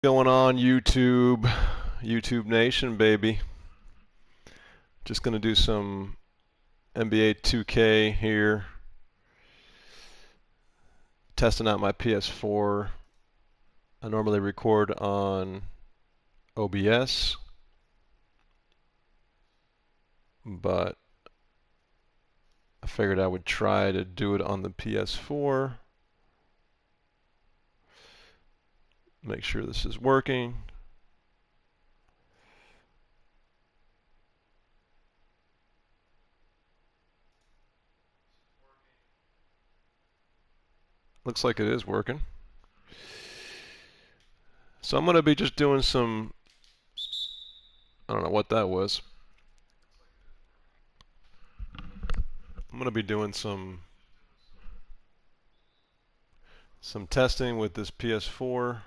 Going on YouTube, YouTube Nation, baby. Just gonna do some NBA 2K here, testing out my PS4. I normally record on OBS, but I figured I would try to do it on the PS4. Make sure this is working. Looks like it is working. So I'm gonna be just doing some, I don't know what that was. I'm gonna be doing some testing with this PS4.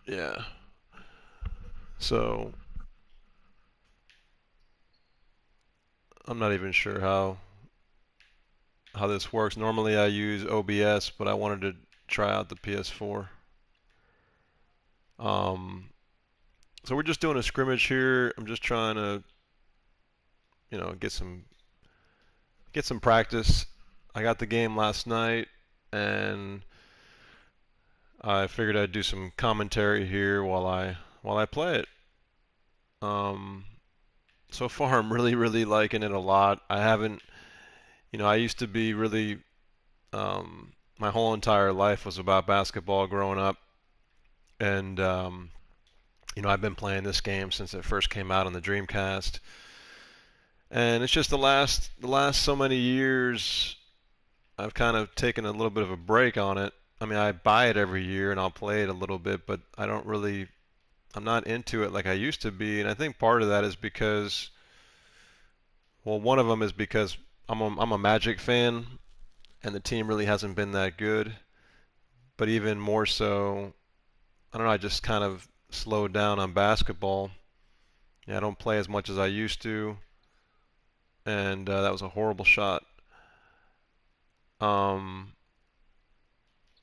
Yeah. So I'm not even sure how this works. Normally I use OBS, but I wanted to try out the PS4. So we're just doing a scrimmage here. I'm just trying to, get some practice. I got the game last night, and I figured I'd do some commentary here while I play it. Um, so far, I'm really liking it a lot. I haven't, I used to be really, my whole entire life was about basketball growing up, and I've been playing this game since it first came out on the Dreamcast, and it's just the last so many years I've kind of taken a little bit of a break on it. I mean, I buy it every year and I'll play it a little bit, but I'm not into it like I used to be, and I think part of that is because, well, one of them is because I'm a Magic fan, and the team really hasn't been that good. But even more so, I don't know, I just kind of slowed down on basketball. Yeah, I don't play as much as I used to, and that was a horrible shot. Um,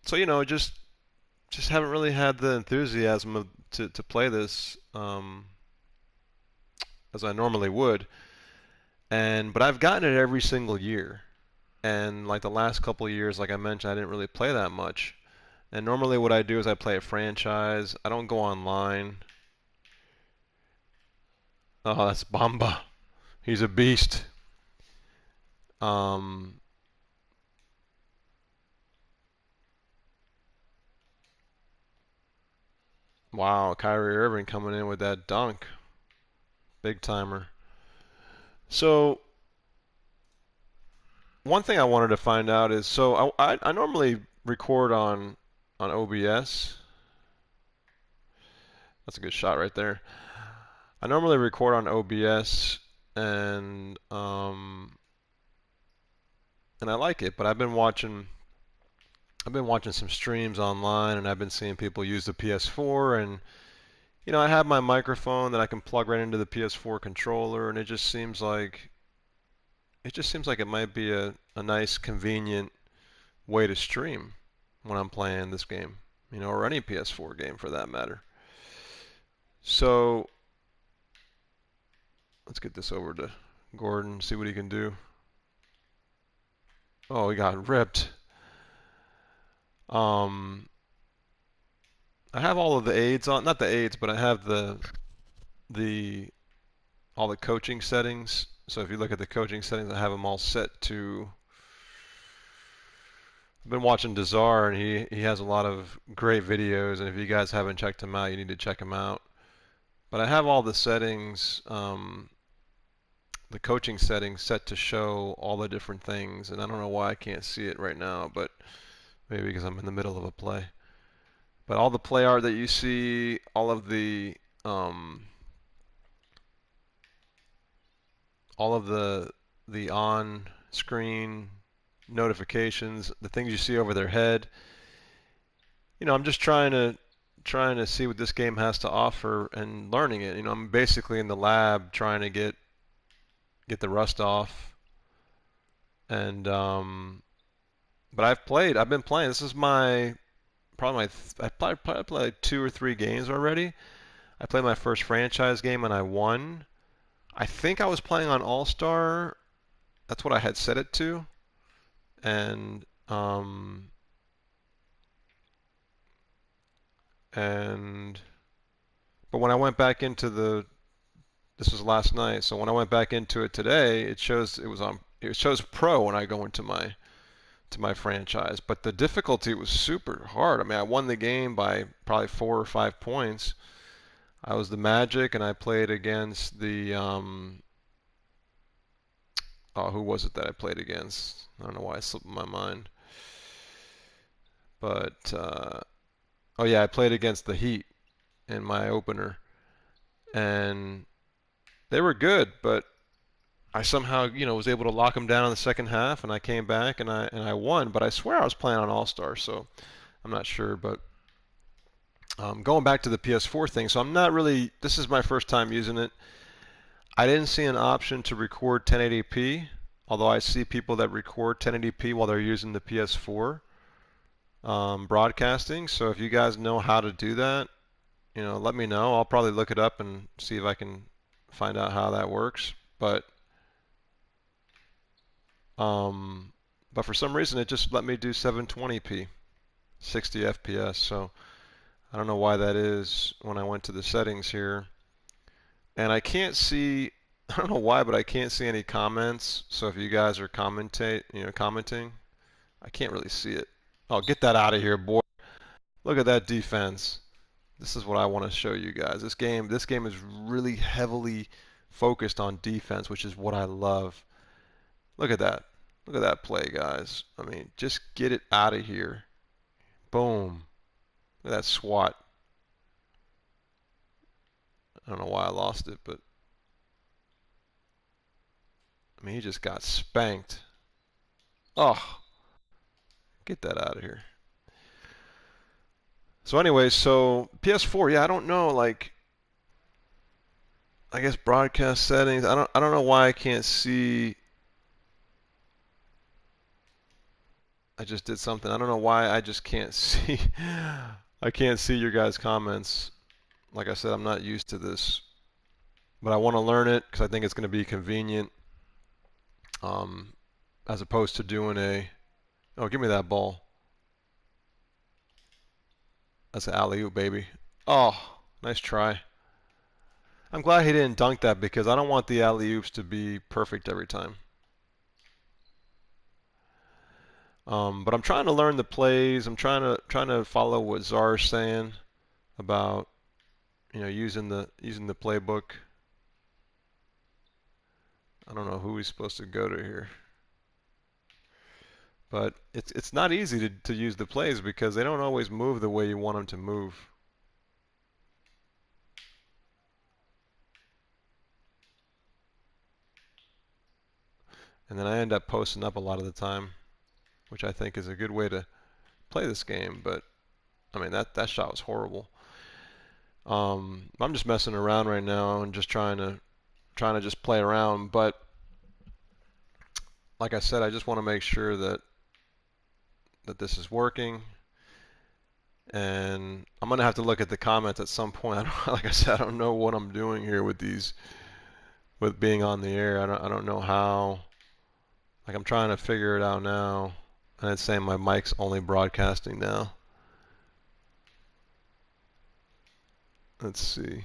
so just haven't really had the enthusiasm to play this as I normally would. And but I've gotten it every single year. And like the last couple of years, like I mentioned, I didn't really play that much. And normally what I do is I play a franchise. I don't go online. Oh, that's Bamba. He's a beast. Um, wow, Kyrie Irving coming in with that dunk. Big timer. So one thing I wanted to find out is, so I normally record on OBS. That's a good shot right there. I normally record on OBS, and I like it, but I've been watching some streams online, and I've been seeing people use the PS4, and I have my microphone that I can plug right into the PS4 controller, and it just seems like it might be a nice, convenient way to stream when I'm playing this game, or any PS4 game for that matter. So let's get this over to Gordon, see what he can do. Oh, he got ripped. Um, I have all of the aids on, not the aids, but I have the all the coaching settings. So if you look at the coaching settings, I have them all set to. I've been watching Dazar, and he has a lot of great videos. And if you guys haven't checked him out, you need to check him out. But I have all the settings, the coaching settings set to show all the different things. And I don't know why I can't see it right now, but maybe because I'm in the middle of a play. But all the play art that you see, um, all of the on-screen notifications, the things you see over their head. I'm just trying to see what this game has to offer and learning it. I'm basically in the lab trying to get the rust off. And but I've been playing. This is my probably I probably played like 2 or 3 games already. I played my first franchise game and I won. I think I was playing on All Star. That's what I had set it to. And and but when I went back into this was last night. So when I went back into it today, it shows pro when I go into my franchise. But the difficulty was super hard. I mean, I won the game by probably 4 or 5 points. I was the Magic, and I played against the oh, who was it that I played against? I don't know why it slipped my mind. But oh yeah, I played against the Heat in my opener, and they were good, but I somehow, was able to lock them down in the second half, and I came back and I won. But I swear I was playing on All Star, so I'm not sure. But going back to the PS4 thing, so I'm not really. This is my first time using it. I didn't see an option to record 1080p, although I see people that record 1080p while they're using the PS4 broadcasting. So if you guys know how to do that, let me know. I'll probably look it up and see if I can find out how that works. Um, but for some reason it just let me do 720p, 60 FPS. So I don't know why that is when I went to the settings here. And I can't see, I don't know why, but I can't see any comments. So if you guys are commenting, I can't really see it. Oh, get that out of here, boy. Look at that defense. This is what I want to show you guys. This game is really heavily focused on defense, which is what I love. Look at that. Look at that play, guys. I mean, just get it out of here. Boom. Look at that swat. I don't know why I lost it, but I mean, he just got spanked. Oh, get that out of here. So anyway, so PS4, yeah, I don't know, like, I guess broadcast settings. I don't know why I can't see. I just did something. I don't know why I just can't see. I can't see your guys' comments. Like I said, I'm not used to this, but I want to learn it because I think it's going to be convenient, um, as opposed to doing a. Oh, give me that ball. That's an alley-oop, baby. Oh, nice try. I'm glad he didn't dunk that because I don't want the alley-oops to be perfect every time. But I'm trying to learn the plays. I'm trying to follow what Czar's saying about using the playbook. I don't know who he's supposed to go to here, but it's not easy to use the plays because they don't always move the way you want them to move. And then I end up posting up a lot of the time, which I think is a good way to play this game. But I mean that shot was horrible. I'm just messing around right now and just trying to just play around. But like I said, I just want to make sure that this is working. And I'm gonna have to look at the comments at some point. Like I said, I don't know what I'm doing here with being on the air. I don't know how. Like I'm trying to figure it out now. And it's saying my mic's only broadcasting now. Let's see.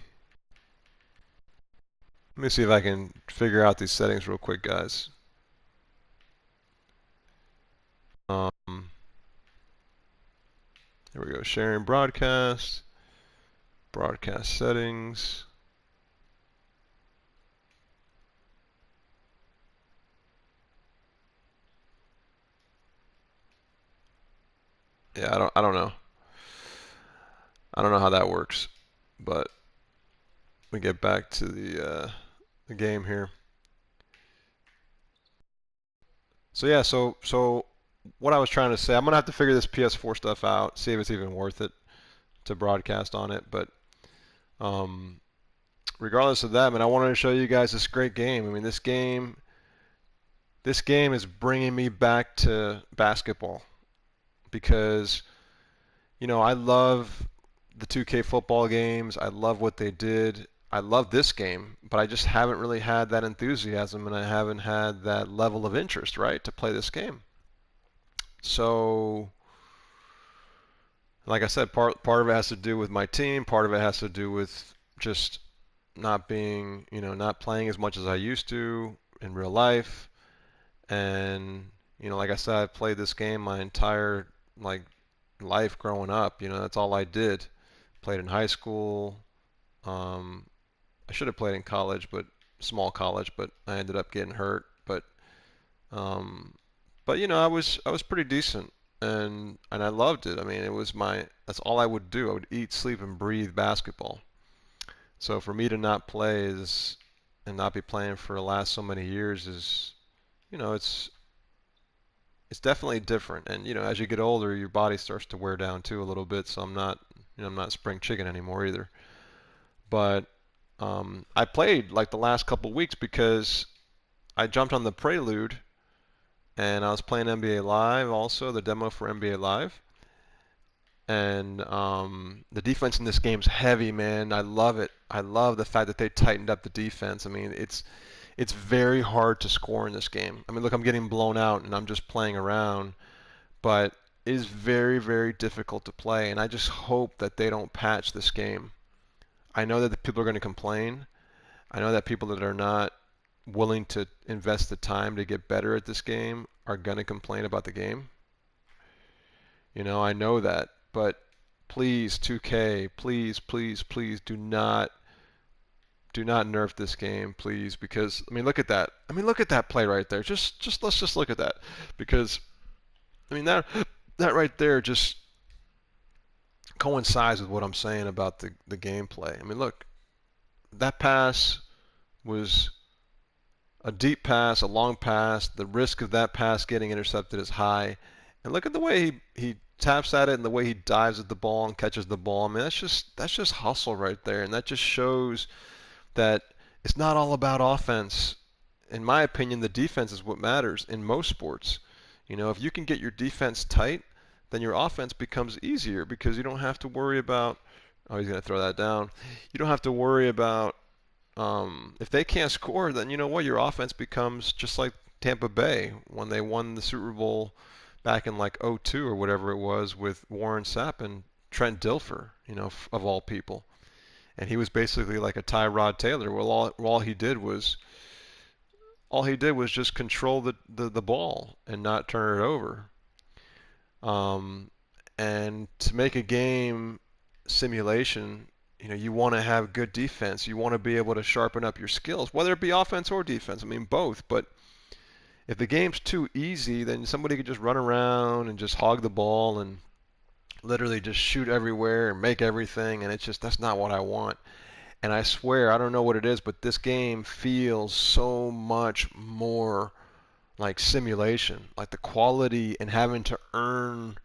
Let me see if I can figure out these settings real quick, guys. Here we go. Sharing broadcast. Broadcast settings. Yeah, I don't know. I don't know how that works, but we get back to the game here. So yeah, so what I was trying to say, I'm gonna have to figure this PS4 stuff out, see if it's even worth it to broadcast on it. But um, regardless of that, man, I wanted to show you guys this great game. I mean, this game This game is bringing me back to basketball because, I love the 2K football games. I love what they did. I love this game, but I just haven't really had that enthusiasm and I haven't had that level of interest, right, to play this game. So, like I said, part of it has to do with my team, part of it has to do with just not being, not playing as much as I used to in real life. And, like I said, I've played this game my entire like life growing up. That's all I did. Played in high school. Um, I should have played in college, but small college, but I ended up getting hurt. Um, but I was pretty decent, and I loved it. I mean, that's all I would do. I would eat, sleep, and breathe basketball. So for me to not play is and not be playing for the last so many years is, you know, it's definitely different. And as you get older, your body starts to wear down too a little bit. So I'm not spring chicken anymore either. But I played like the last couple weeks because I jumped on the Prelude and I was playing NBA Live also, the demo for NBA Live. And the defense in this game's heavy, man. I love it. I love the fact that they tightened up the defense. I mean, it's very hard to score in this game. I mean, look, I'm getting blown out and I'm just playing around, but it is very, very difficult to play. And I just hope that they don't patch this game. I know that the people are going to complain. I know that people that are not willing to invest the time to get better at this game are going to complain about the game. I know that, but please, 2K, please, please, please do not nerf this game, please, because I mean, look at that. I mean, look at that play right there. Just let's just look at that, because I mean that right there just coincides with what I'm saying about the gameplay. I mean, look, that pass was a deep pass, a long pass. The risk of that pass getting intercepted is high. And look at the way he taps at it and the way he dives at the ball and catches the ball. I mean, that's just hustle right there, and that just shows that it's not all about offense. In my opinion, the defense is what matters in most sports. If you can get your defense tight, then your offense becomes easier because you don't have to worry about, oh, he's going to throw that down. You don't have to worry about if they can't score, then you know what? Your offense becomes just like Tampa Bay when they won the Super Bowl back in like '02 or whatever it was with Warren Sapp and Trent Dilfer, of all people. And he was basically like a Tyrod Taylor. Well, all he did was just control the ball and not turn it over. Um, and to make a game simulation, you want to have good defense. You want to be able to sharpen up your skills, whether it be offense or defense. I mean, both. But if the game's too easy, then somebody could just run around and just hog the ball and literally just shoot everywhere and make everything. And that's not what I want. And I swear, I don't know what it is, but this game feels so much more like simulation, like the quality and having to earn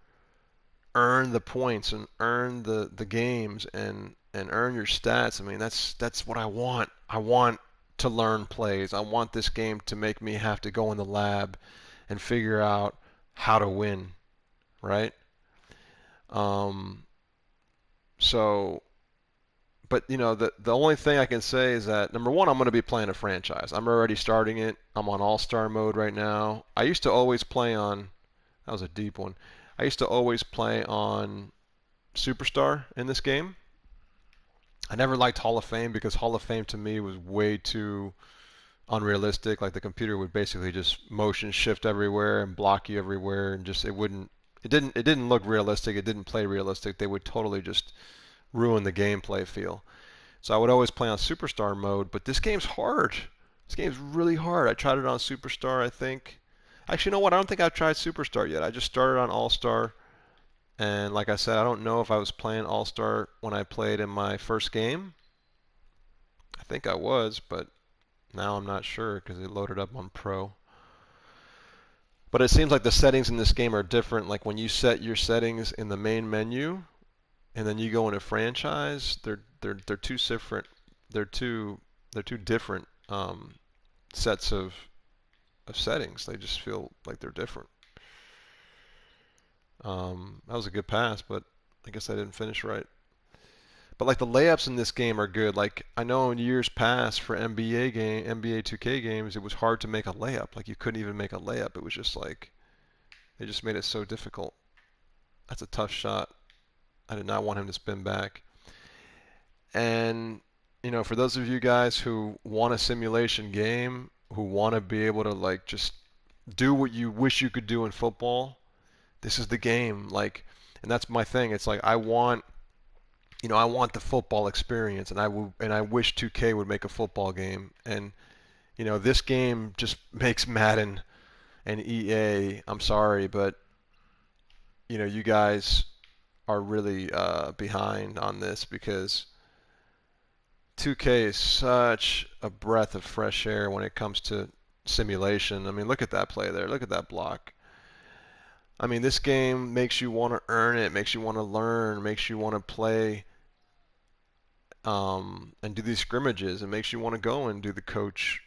the points and earn the games and earn your stats. I mean, that's what I want. I want to learn plays. I want this game to make me have to go in the lab and figure out how to win, right? Um, so, but the only thing I can say is that number one, I'm going to be playing a franchise. I'm already starting it. I'm on All-Star mode right now. I used to always play on. That was a deep one. I used to always play on Superstar in this game. I never liked Hall of Fame because Hall of Fame to me was way too unrealistic. Like the computer would basically just motion shift everywhere and block you everywhere, and just it didn't look realistic. It didn't play realistic. They would totally just ruin the gameplay feel. So I would always play on Superstar mode, but this game's hard. This game's really hard. I tried it on Superstar, I think. Actually, you know what? I don't think I've tried Superstar yet. I just started on All Star. And like I said, I don't know if I was playing All-Star when I played in my first game. I think I was, but now I'm not sure because it loaded up on Pro. But it seems like the settings in this game are different. Like when you set your settings in the main menu and then you go into franchise, they're two different. They're two different sets of of settings. They just feel like they're different. That was a good pass, but I guess I didn't finish right. But like the layups in this game are good. Like I know in years past for NBA 2K games, it was hard to make a layup. Like you couldn't even make a layup. It was just like they just made it so difficult. That's a tough shot. I did not want him to spin back. And for those of you guys who want a simulation game, who want to be able to like just do what you wish you could do in football, this is the game. Like, and that's my thing. It's like I want the football experience, and I wish 2K would make a football game. And this game just makes Madden and EA. I'm sorry, but you guys are really behind on this because 2K is such a breath of fresh air when it comes to simulation. I mean, look at that play there. Look at that block. I mean, this game makes you want to earn it, makes you want to learn, makes you want to play and do these scrimmages. It makes you want to go and do the coach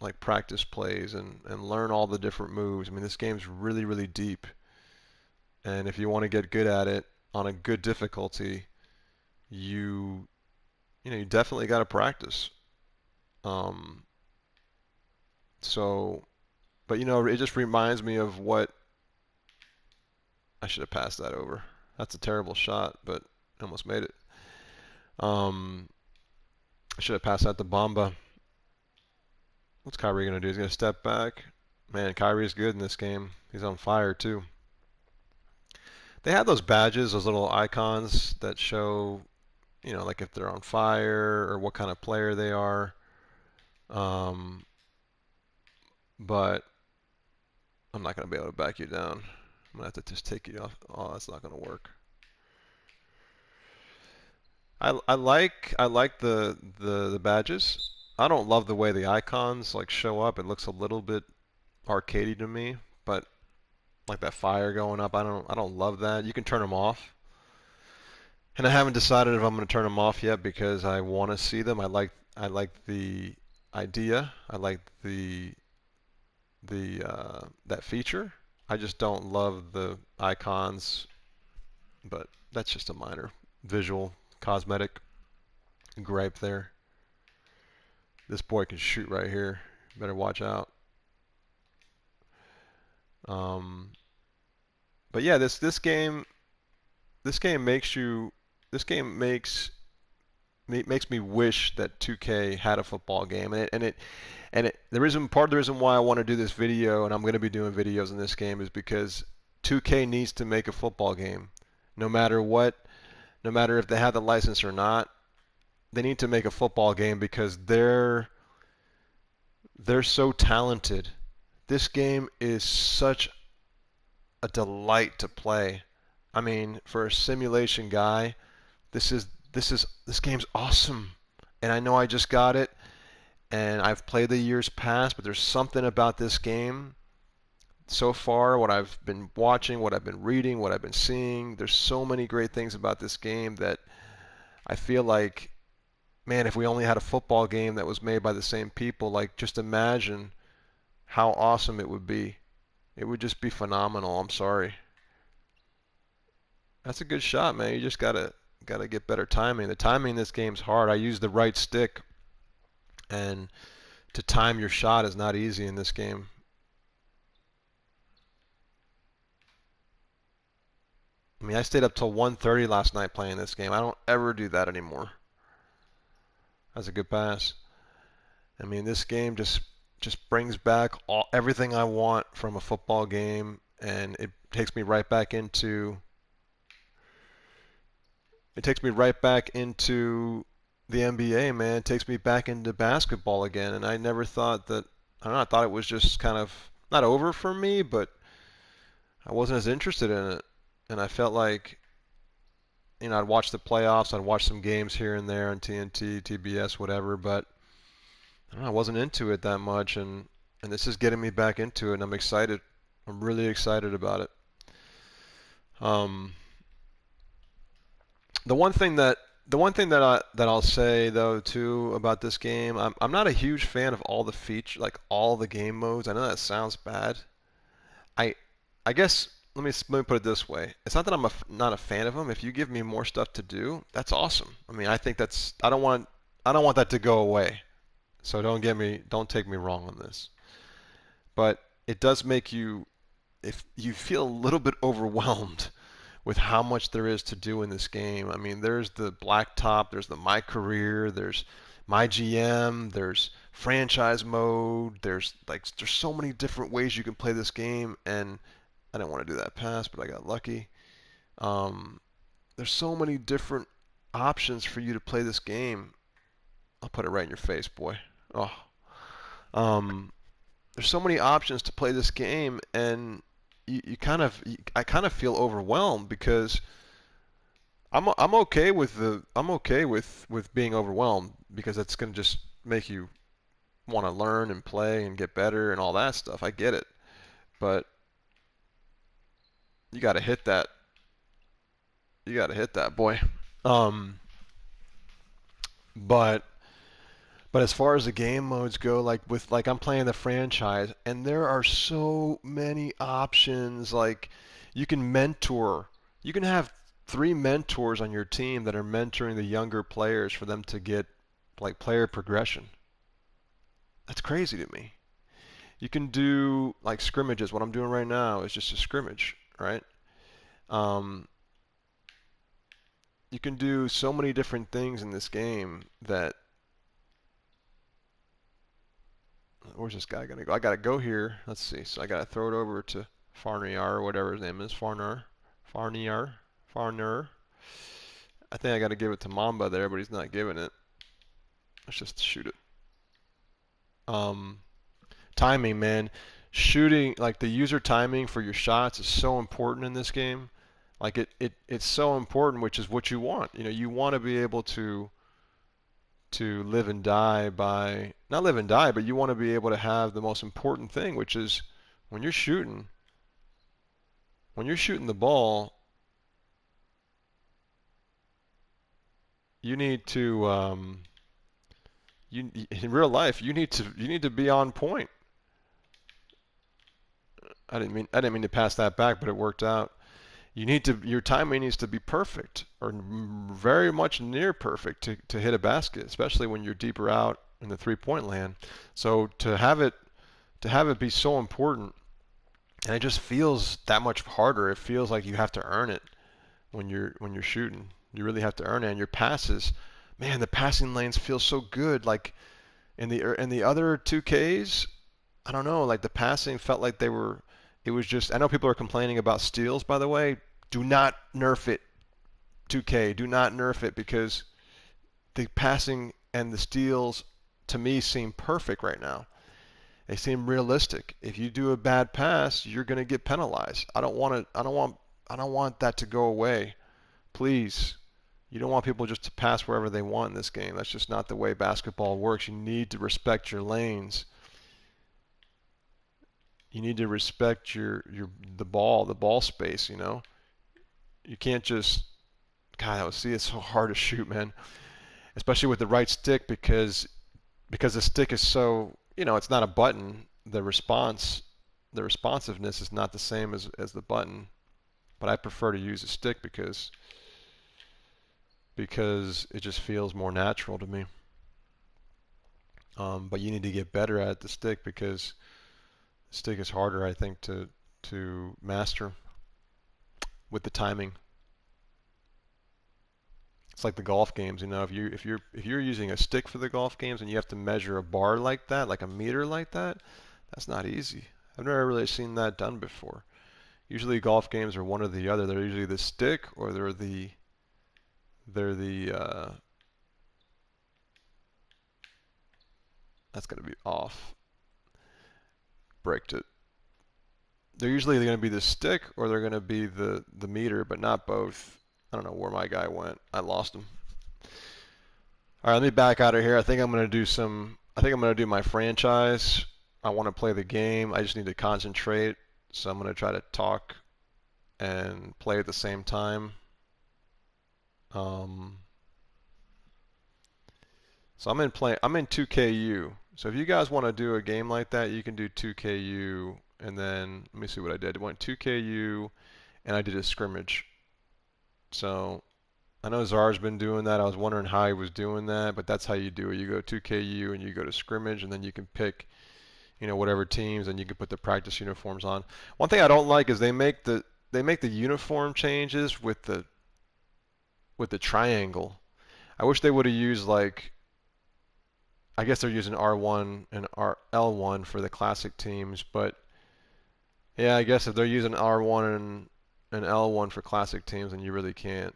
like practice plays and learn all the different moves. I mean, this game's really, really deep. And if you want to get good at it on a good difficulty, you you definitely got to practice. Um, so, but it just reminds me of what I should have passed that over. That's a terrible shot, but almost made it. I should have passed that to Bamba. What's Kyrie gonna do? He's gonna step back. Man, Kyrie's good in this game. He's on fire too. They have those badges, those little icons that show, like if they're on fire or what kind of player they are. Um, but I'm not gonna be able to back you down. I'm gonna have to just take you off. Oh, that's not gonna work. I like the badges. I don't love the way the icons like show up. It looks a little bit arcadey to me, but like that fire going up, I don't love that. You can turn them off. And I haven't decided if I'm going to turn them off yet because I want to see them. I like the idea. I like the that feature. I just don't love the icons, but that's just a minor visual cosmetic gripe there. This boy can shoot right here. Better watch out. Um, but yeah, this game makes me wish that 2K had a football game, and the reason part of the reason why I want to do this video, and I'm going to be doing videos in this game, is because 2K needs to make a football game, no matter what, no matter if they have the license or not. They need to make a football game because they're so talented. This game is such a delight to play. I mean, for a simulation guy, this game's awesome. And I know I just got it and I've played the years past, but there's something about this game so far, what I've been watching, what I've been reading, what I've been seeing. There's so many great things about this game that I feel like, man, if we only had a football game that was made by the same people, like just imagine how awesome it would be. It would just be phenomenal. I'm sorry. That's a good shot, man. You just gotta get better timing. The timing in this game's hard. I use the right stick, and to time your shot is not easy in this game. I mean, I stayed up till 1:30 last night playing this game. I don't ever do that anymore. That's a good pass. I mean, this game just brings back everything I want from a football game, and it takes me right back into the NBA, man. It takes me back into basketball again, and I never thought that. I don't know. I thought it was just kind of not over for me, but I wasn't as interested in it, and I felt like I'd watch the playoffs, I'd watch some games here and there on TNT, TBS, whatever, but I don't know, I wasn't into it that much, and this is getting me back into it, and I'm excited. I'm really excited about it. Um, the one thing that The one thing that I'll say though too about this game, I'm not a huge fan of all the feature like all the game modes. I know that sounds bad. I I guess let me put it this way. It's not that not a fan of them. If you give me more stuff to do, that's awesome. I mean, I think that's I don't want that to go away. So don't take me wrong on this. But it does make you if you feel a little bit overwhelmed with how much there is to do in this game. I mean, there's the blacktop, there's the my career, there's my GM, there's franchise mode, there's so many different ways you can play this game, and I didn't want to do that pass, but I got lucky. Um, there's so many different options for you to play this game. I'll put it right in your face, boy. Oh, um, there's so many options to play this game, and I kind of feel overwhelmed because I'm okay with being overwhelmed because that's going to just make you want to learn and play and get better and all that stuff. I get it, but you got to hit that. You got to hit that, boy. Um, but but as far as the game modes go, like I'm playing the franchise, and there are so many options. Like you can mentor. You can have 3 mentors on your team that are mentoring the younger players for them to get like player progression. That's crazy to me. You can do like scrimmages. What I'm doing right now is just a scrimmage, right? Um, you can do so many different things in this game that where's this guy gonna go? I gotta go here. Let's see. So I gotta throw it over to Farniar or whatever his name is. Farniar. I think I gotta give it to Mamba there, but he's not giving it. Let's just shoot it. Um, Timing, man. Shooting, like the user timing for your shots is so important in this game. Like it's so important, which is what you want. You know, you want to be able to live and die by not live and die, but you want to be able to have the most important thing, which is when you're shooting, when you're shooting the ball, you need to you in real life you need to be on point. I didn't mean to pass that back, but it worked out. Your timing needs to be perfect or very much near perfect to hit a basket, especially when you're deeper out in the three-point land. So to have it be so important, and it just feels that much harder. It feels like you have to earn it when you're shooting. You really have to earn it. And your passes, man, the passing lanes feel so good. Like in the other 2Ks, I don't know, like the passing felt like they were. It was just. I know people are complaining about steals, by the way. Do not nerf it, 2K. Do not nerf it because the passing and the steals to me seem perfect right now. They seem realistic. If you do a bad pass, you're going to get penalized. I don't want that to go away. Please. You don't want people just to pass wherever they want in this game. That's just not the way basketball works. You need to respect your lanes. You need to respect your the ball space, you know. You can't just God, it's so hard to shoot, man. Especially with the right stick because the stick is so, you know, it's not a button. The responsiveness is not the same as the button. But I prefer to use a stick because it just feels more natural to me. But you need to get better at the stick because the stick is harder, I think, to master with the timing. It's like the golf games, you know. If you're using a stick for the golf games and you have to measure a bar like that, like a meter like that, that's not easy. I've never really seen that done before. Usually golf games are one or the other. They're usually the stick or they're the that's gonna be off. Braked it. They're usually going to be the stick or they're going to be the meter, but not both. I don't know where my guy went. I lost him. All right, let me back out of here. I think I'm going to do some. I think I'm going to do my franchise. I want to play the game. I just need to concentrate. So I'm going to try to talk and play at the same time. Um, So I'm in 2KU. So if you guys want to do a game like that, you can do 2KU, and then let me see what I did. I went 2KU, and I did a scrimmage. So I know Czar's been doing that. I was wondering how he was doing that, but that's how you do it. You go 2KU and you go to scrimmage, and then you can pick, whatever teams, and you can put the practice uniforms on. One thing I don't like is they make the uniform changes with the triangle. I wish they would have used like, I guess they're using R1 and L1 for the classic teams, but yeah, I guess if they're using R1 and L1 for classic teams, then you really can't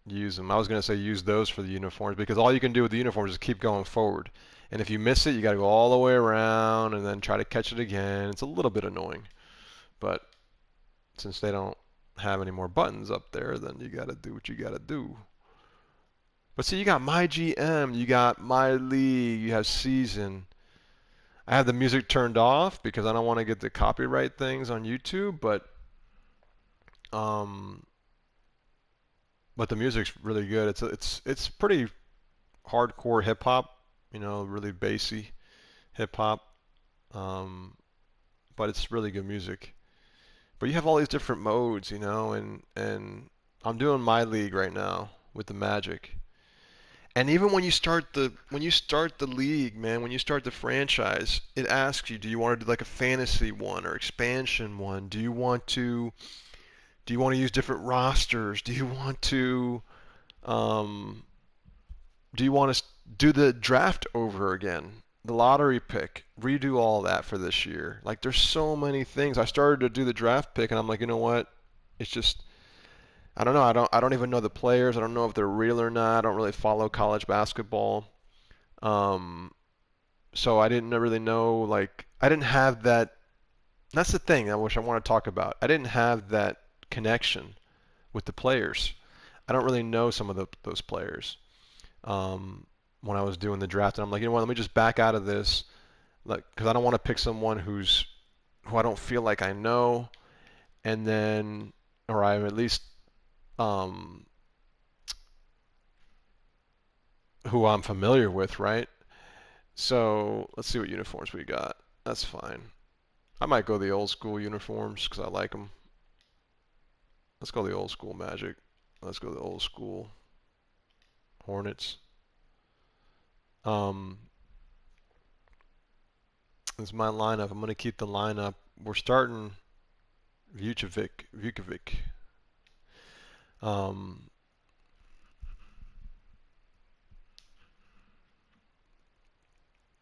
use them. I was going to say use those for the uniforms because all you can do with the uniforms is keep going forward. And if you miss it, you got to go all the way around and then try to catch it again. It's a little bit annoying. But since they don't have any more buttons up there, then you got to do what you got to do. But see, you got my GM, you got my league, you have season. I have the music turned off because I don't want to get the copyright things on YouTube, um, but the music's really good. It's pretty hardcore hip hop, really bassy hip hop, um, but it's really good music. But you have all these different modes, and I'm doing my league right now with the Magic. And even when you start the league, man, when you start the franchise, it asks you, do you want to do like a fantasy one or expansion one? Do you want to use different rosters? Um, do you want to do the draft over again? The lottery pick, redo all that for this year. Like there's so many things. I started to do the draft pick and I'm like, you know what? It's just I don't know. I don't even know the players. I don't know if they're real or not. I don't really follow college basketball. Um, so I didn't really know, like, I didn't have that. That's the thing I wish I want to talk about. I didn't have that connection with the players. I don't really know some of those players um, when I was doing the draft, and I'm like, you know what? Let me just back out of this, like, because I don't want to pick someone who I don't feel like I know, and then, or I'm at least um, who I'm familiar with, right? So let's see what uniforms we got. That's fine. I might go the old school uniforms because I like them. Let's go the old school Magic. Let's go the old school Hornets. Um, this is my lineup. I'm going to keep the lineup. We're starting Vucevic. Um,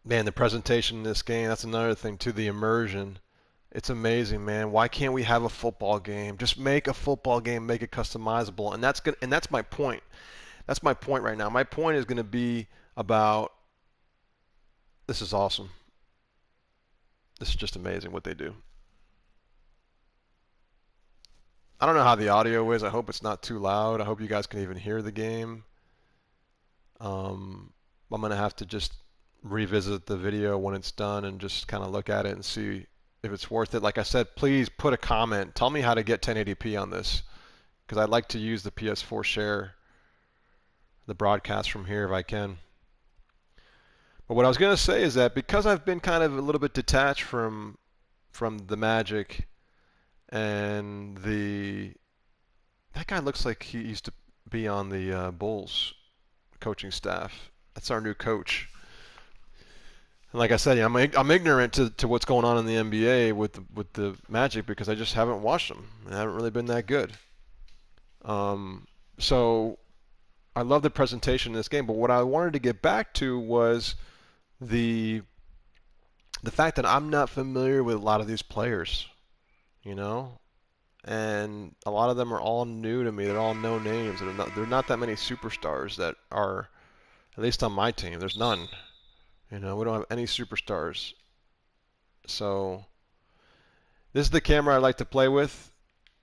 man, the presentation in this game, that's another thing too, the immersion. It's amazing, man. Why can't we have a football game? Just make a football game, make it customizable. And that's my point. That's my point right now. My point is going to be about this is awesome. This is just amazing what they do. I don't know how the audio is. I hope it's not too loud. I hope you guys can even hear the game. I'm going to have to just revisit the video when it's done and just kind of look at it and see if it's worth it. Like I said, please put a comment. Tell me how to get 1080p on this because I'd like to use the PS4 share, the broadcast from here if I can. But what I was going to say is that because I've been kind of a little bit detached from the Magic and that guy looks like he used to be on the Bulls coaching staff. That's our new coach. And like I said, I'm ignorant to what's going on in the NBA with the Magic because I just haven't watched them. They haven't really been that good. So I love the presentation in this game, but what I wanted to get back to was the the fact that I'm not familiar with a lot of these players, you know, and a lot of them are all new to me. They're all no names. They're not that many superstars that are, at least on my team. There's none. We don't have any superstars. So this is the camera I like to play with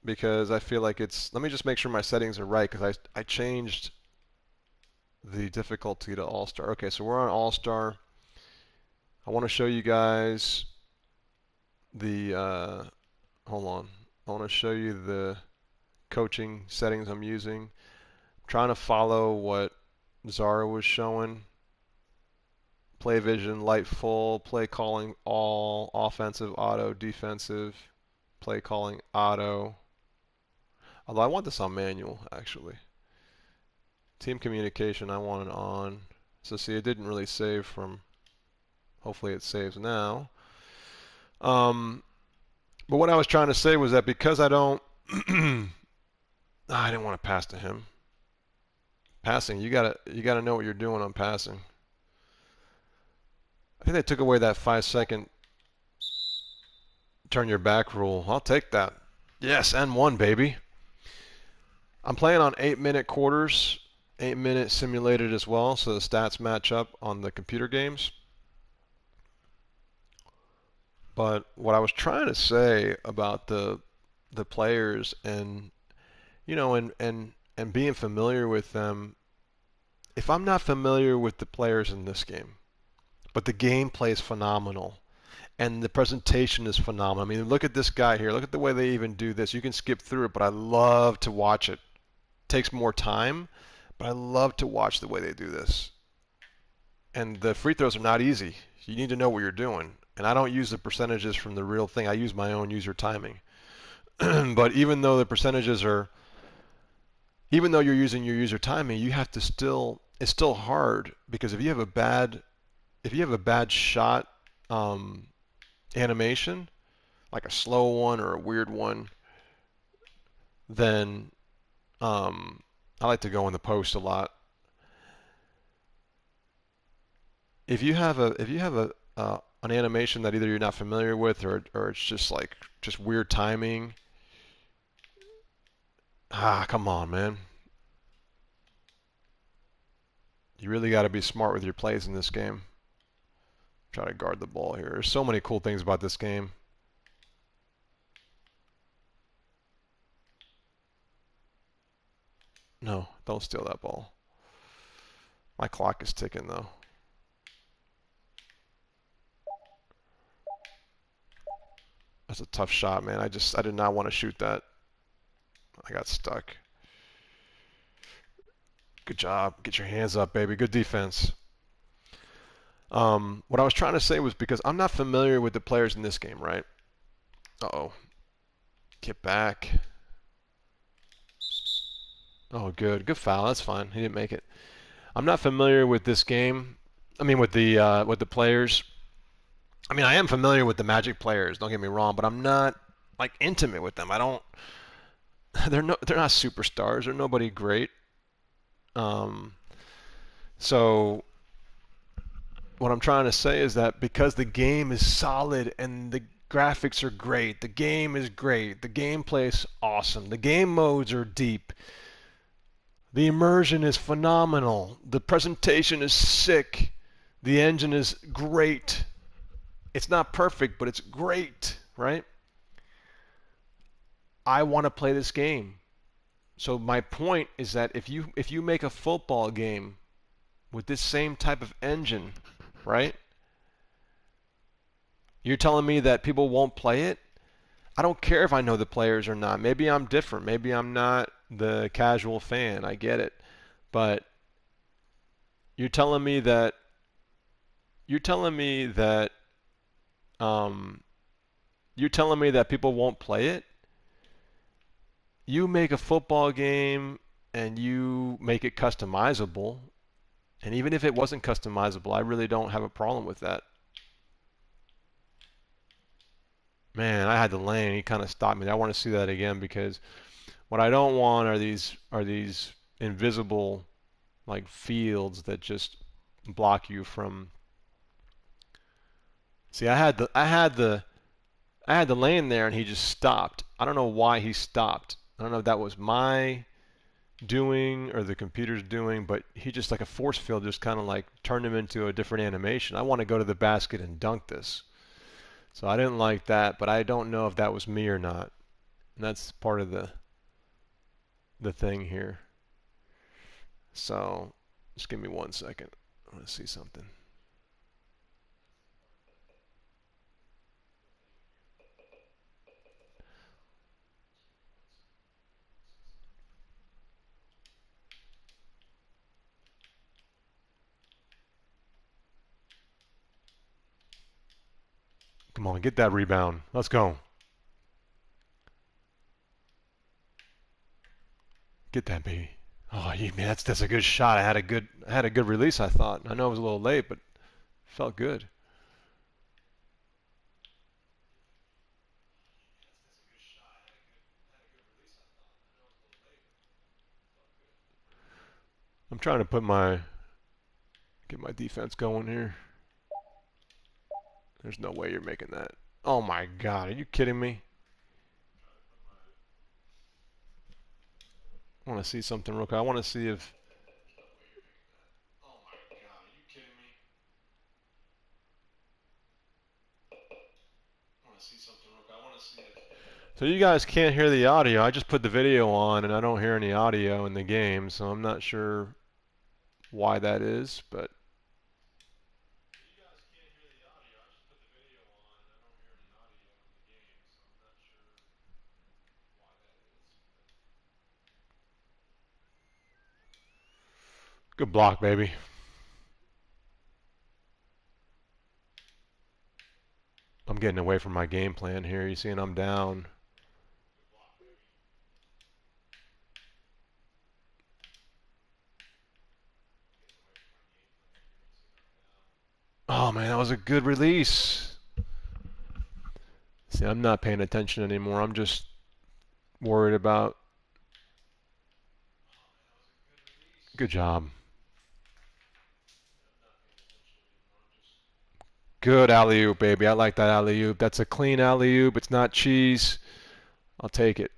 because I feel like it's. Let me just make sure my settings are right because I changed the difficulty to All Star. Okay, so we're on All Star. I want to show you guys the. Hold on. I want to show you the coaching settings I'm using. I'm trying to follow what Zara was showing. play vision, light full, play calling all, offensive, auto, defensive, play calling auto. Although I want this on manual, actually. Team communication, I want it on. So see, it didn't really save from, hopefully it saves now. But what I was trying to say was that because I don't, I didn't want to pass to him. Passing, you gotta know what you're doing on passing. I think they took away that 5-second turn your back rule. I'll take that. Yes, N1, baby. I'm playing on 8-minute quarters, 8-minute simulated as well, so the stats match up on the computer games. But what I was trying to say about the players and and being familiar with them, if I'm not familiar with the players in this game, but the gameplay is phenomenal and the presentation is phenomenal. I mean, look at this guy here. Look at the way they even do this. You can skip through it, but I love to watch it. It takes more time, but I love to watch the way they do this. And the free throws are not easy. You need to know what you're doing. And I don't use the percentages from the real thing. I use my own user timing. But even though the percentages are, even though you're using your user timing, you have to still, it's still hard because if you have a bad shot animation, like a slow one or a weird one, then I like to go in the post a lot. If you have an animation that either you're not familiar with or it's just weird timing, come on, man. You really got to be smart with your plays in this game. Try to guard the ball here. There's so many cool things about this game. No, don't steal that ball. My clock is ticking though. That's a tough shot, man. I did not want to shoot that. I got stuck. Good job. Get your hands up, baby. Good defense. What I was trying to say was because I'm not familiar with the players in this game, right? Uh-oh. Get back. Oh, good. Good foul. That's fine. He didn't make it. I'm not familiar with this game. I mean, with the players. I mean, I am familiar with the Magic players. Don't get me wrong, but I'm not like intimate with them. I don't. They're not superstars. They're nobody great. Um, so what I'm trying to say is that because the game is solid and the graphics are great, the game is great, the gameplay is awesome, the game modes are deep, the immersion is phenomenal, the presentation is sick, the engine is great. It's not perfect, but it's great, right? I want to play this game. So my point is that if you make a football game with this same type of engine, right? You're telling me that people won't play it? I don't care if I know the players or not. Maybe I'm different. Maybe I'm not the casual fan. I get it. But you're telling me that you're telling me that um, you're telling me that people won't play it? You make a football game and you make it customizable. And even if it wasn't customizable, I really don't have a problem with that. Man, I had the lane. He kind of stopped me. I want to see that again because what I don't want are these invisible like fields that just block you from. See, I had the lane there and he just stopped. I don't know why he stopped. I don't know if that was my doing or the computer's doing, but he just like a force field just kind of like turned him into a different animation. I want to go to the basket and dunk this. So I didn't like that, but I don't know if that was me or not. And that's part of the thing here. So just give me 1 second. I want to see something. Come on, get that rebound. Let's go. Get that, baby. Oh, man, that's a good shot. I had a good release, I thought. I know it was a little late, but felt good. I'm trying to get my defense going here. There's no way you're making that. Oh my God, are you kidding me? I want to see something real quick. I want to see if. Oh my God, are you kidding me? I want to see something real quick. I want to see if. So you guys can't hear the audio. I just put the video on and I don't hear any audio in the game, so I'm not sure why that is, but. Good block, baby. I'm getting away from my game plan here. You seeing I'm down. Oh man, that was a good release. See, I'm not paying attention anymore. I'm just worried about. Good job. Good alley-oop, baby. I like that alley-oop. That's a clean alley-oop. It's not cheese. I'll take it.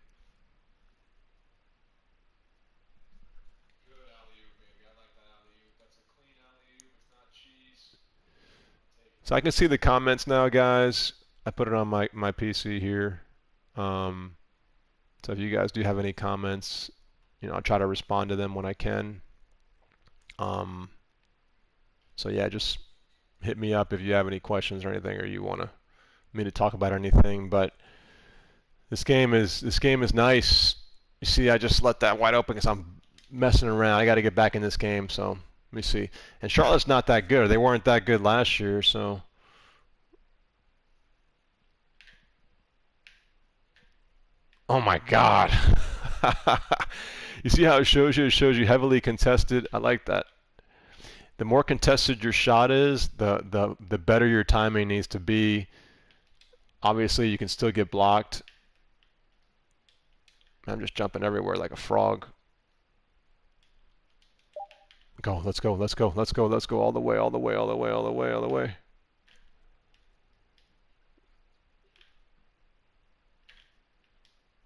So I can see the comments now, guys. I put it on my PC here. So if you guys do have any comments, I'll try to respond to them when I can. So yeah, just hit me up if you have any questions or anything, or you want me to talk about anything. But this game is nice. You see, I just let that wide open because I'm messing around. I got to get back in this game. So let me see. And Charlotte's not that good. They weren't that good last year. So. Oh my God. You see how it shows you? It shows you heavily contested. I like that. The more contested your shot is, the better your timing needs to be. Obviously, you can still get blocked. I'm just jumping everywhere like a frog. Go, let's go, let's go, let's go, let's go all the way, all the way, all the way, all the way, all the way.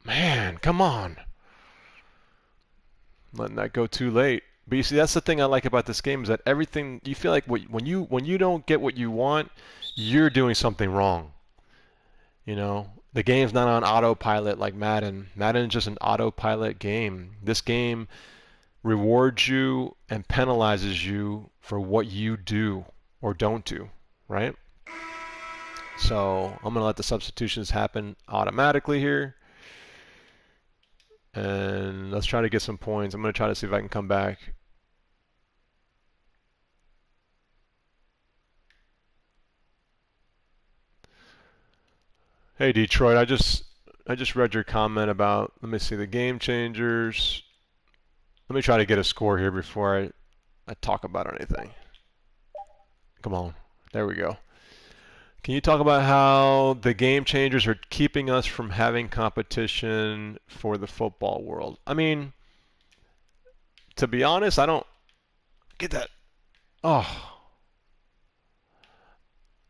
Man, come on. Letting that go too late. But you see, that's the thing I like about this game is that everything you feel like when you don't get what you want, you're doing something wrong. The game's not on autopilot like Madden. Madden is just an autopilot game. This game rewards you and penalizes you for what you do or don't do, right? So I'm going to let the substitutions happen automatically here. And let's try to get some points. I'm going to try to see if I can come back. Hey Detroit, I just read your comment about, let me see, the game changers. Let me try to get a score here before I talk about anything. Come on. There we go. Can you talk about how the game changers are keeping us from having competition for the football world? I mean, to be honest, I don't get that. Oh.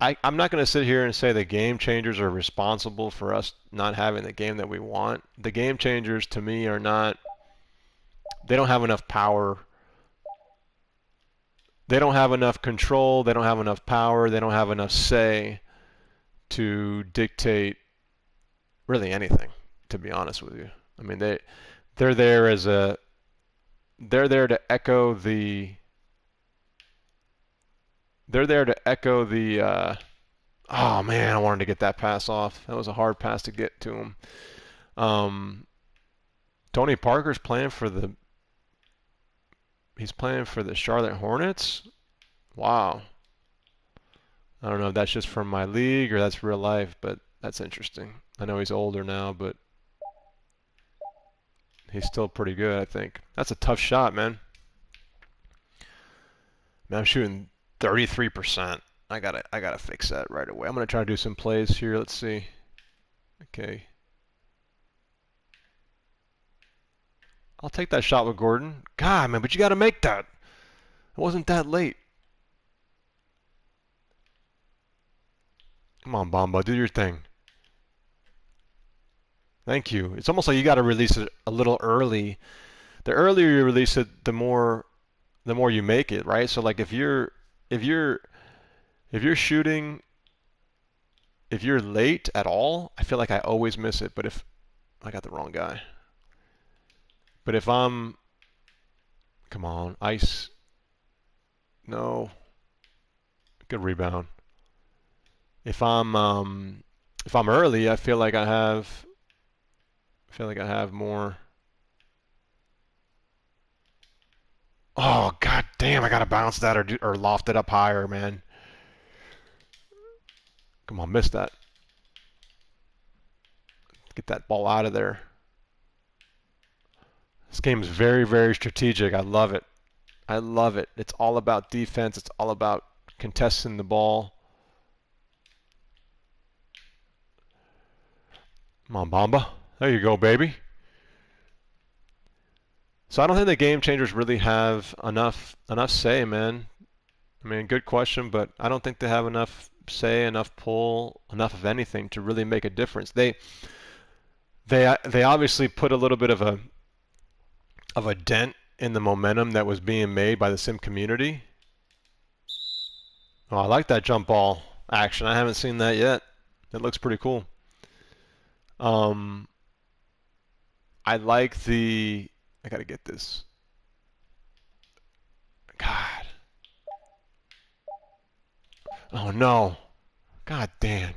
I'm not going to sit here and say the game changers are responsible for us not having the game that we want. The game changers, to me, are not. They don't have enough power. They don't have enough control. They don't have enough power. They don't have enough say to dictate really anything, to be honest with you. I mean, they're there as a. They're there to echo the. They're there to echo the. Oh man, I wanted to get that pass off. That was a hard pass to get to him. Tony Parker's playing for the. He's playing for the Charlotte Hornets. Wow. I don't know if that's just from my league or that's real life, but that's interesting. I know he's older now, but he's still pretty good, I think. That's a tough shot, man. Man, I'm shooting 33%. I gotta fix that right away. I'm gonna try to do some plays here. Let's see. Okay. I'll take that shot with Gordon. God, man, but you gotta make that. It wasn't that late. Come on, Bamba, do your thing. Thank you. It's almost like you gotta release it a little early. The earlier you release it, the more you make it, right? So like if you're if you're shooting if you're late at all, I feel like I always miss it. But if I got the wrong guy. But if I'm come on, ice. No. Good rebound. If I'm early, I feel like I have more. Oh god damn, I gotta bounce that or loft it up higher, man. Come on, miss that. Get that ball out of there. This game is very, very strategic. I love it. I love it. It's all about defense. It's all about contesting the ball. Come on, Bamba. There you go, baby. So I don't think the game changers really have enough say, man. I mean, good question, but I don't think they have enough say, enough pull, enough of anything to really make a difference. They obviously put a little bit of a dent in the momentum that was being made by the sim community. Oh, I like that jump ball action. I haven't seen that yet. It looks pretty cool. Um, I like the. I gotta get this. God. Oh no. God dang.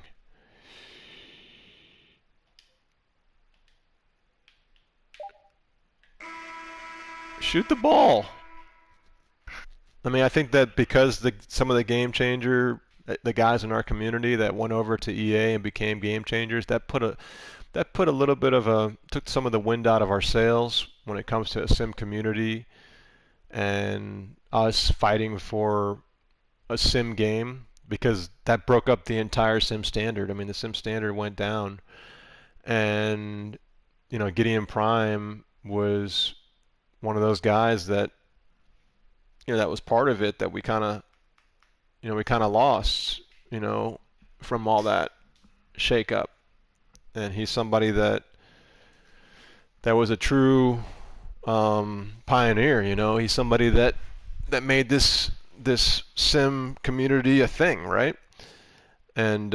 Shoot the ball. I mean, I think that because some of the the guys in our community that went over to EA and became game changers, that put a little bit of a took some of the wind out of our sails when it comes to a sim community and us fighting for a sim game because that broke up the entire sim standard. I mean, the sim standard went down, and Gideon Prime was one of those guys that was part of it that we kind of lost, from all that shakeup. And he's somebody that was a true pioneer. He's somebody that made this sim community a thing, right? And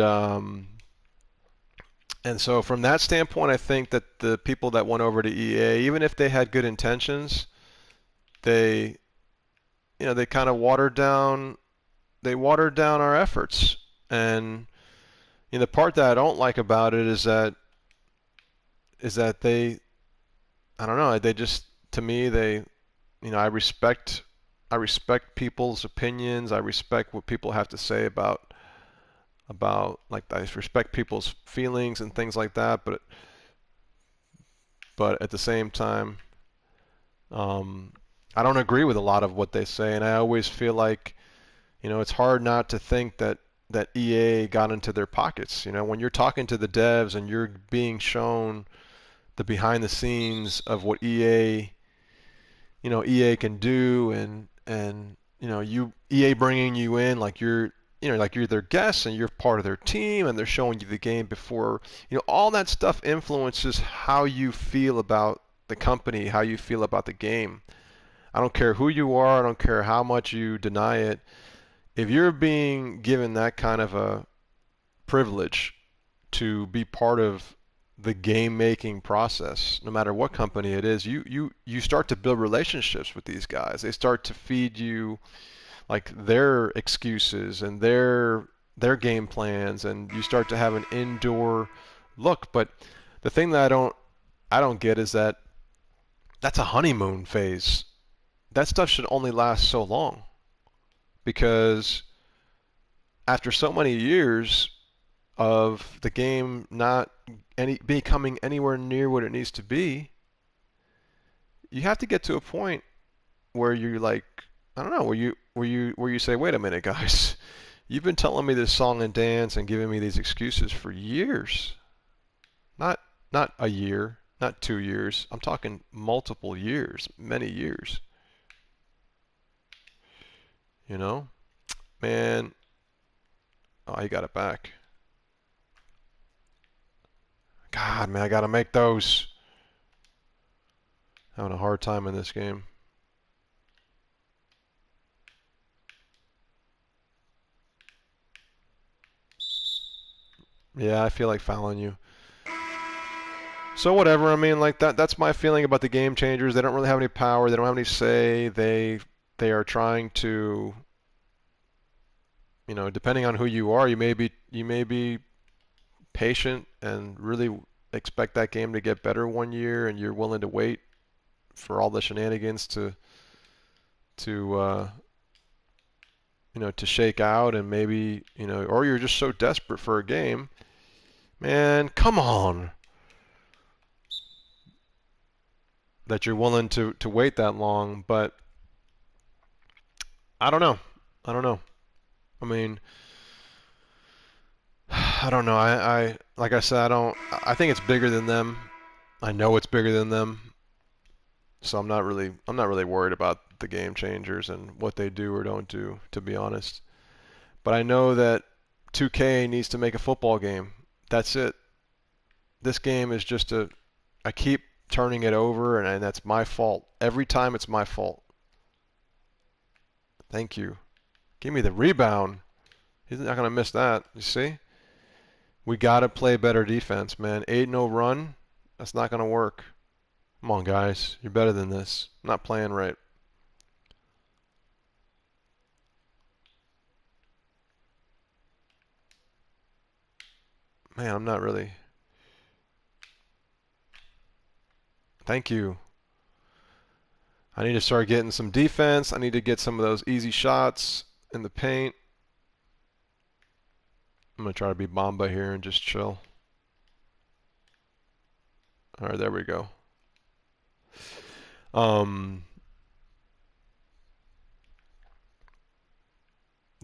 and so from that standpoint, I think that the people that went over to EA, even if they had good intentions, they they kind of watered down our efforts. And the part that I don't like about it is that they, I don't know, they just, to me, I respect people's opinions. I respect what people have to say about like I respect people's feelings and things like that. But at the same time, um, I don't agree with a lot of what they say, and I always feel like it's hard not to think that EA got into their pockets. When you're talking to the devs and you're being shown the behind the scenes of what EA can do, and EA bringing you in like you're their guest and you're part of their team, and they're showing you the game before, all that stuff influences how you feel about the company, how you feel about the game. I don't care who you are, I don't care how much you deny it. If you're being given that kind of a privilege to be part of the game making process, no matter what company it is, you start to build relationships with these guys. They start to feed you like their excuses and their game plans, and you start to have an indoor look. But the thing that I don't get is that that's a honeymoon phase. That stuff should only last so long because after so many years of the game not becoming anywhere near what it needs to be, you have to get to a point where you're like, I don't know, where you say, wait a minute, guys, you've been telling me this song and dance and giving me these excuses for years. Not a year, not 2 years. I'm talking multiple years, many years. You know, man. Oh, he got it back. God, man, I gotta make those. Having a hard time in this game. Yeah, I feel like fouling you. So whatever. I mean, like that's my feeling about the game changers. They don't really have any power. They don't have any say. They are trying to, depending on who you are, you may be patient and really expect that game to get better one year, and you're willing to wait for all the shenanigans to to shake out, and maybe or you're just so desperate for a game. Man, come on. That you're willing to wait that long, but I don't know. I don't know. I mean, I don't know. I like I said, I don't. I think it's bigger than them. I know it's bigger than them. So I'm not really worried about the game changers and what they do or don't do, to be honest. But I know that 2K needs to make a football game. That's it. This game is just I keep turning it over, and that's my fault. Every time it's my fault. Thank you. Give me the rebound. He's not going to miss that. You see? We got to play better defense, man. 8-0 run, that's not going to work. Come on, guys. You're better than this. I'm not playing right. Man, I'm not really. Thank you. I need to start getting some defense. I need to get some of those easy shots in the paint. I'm going to try to be Bamba here and just chill. All right, there we go.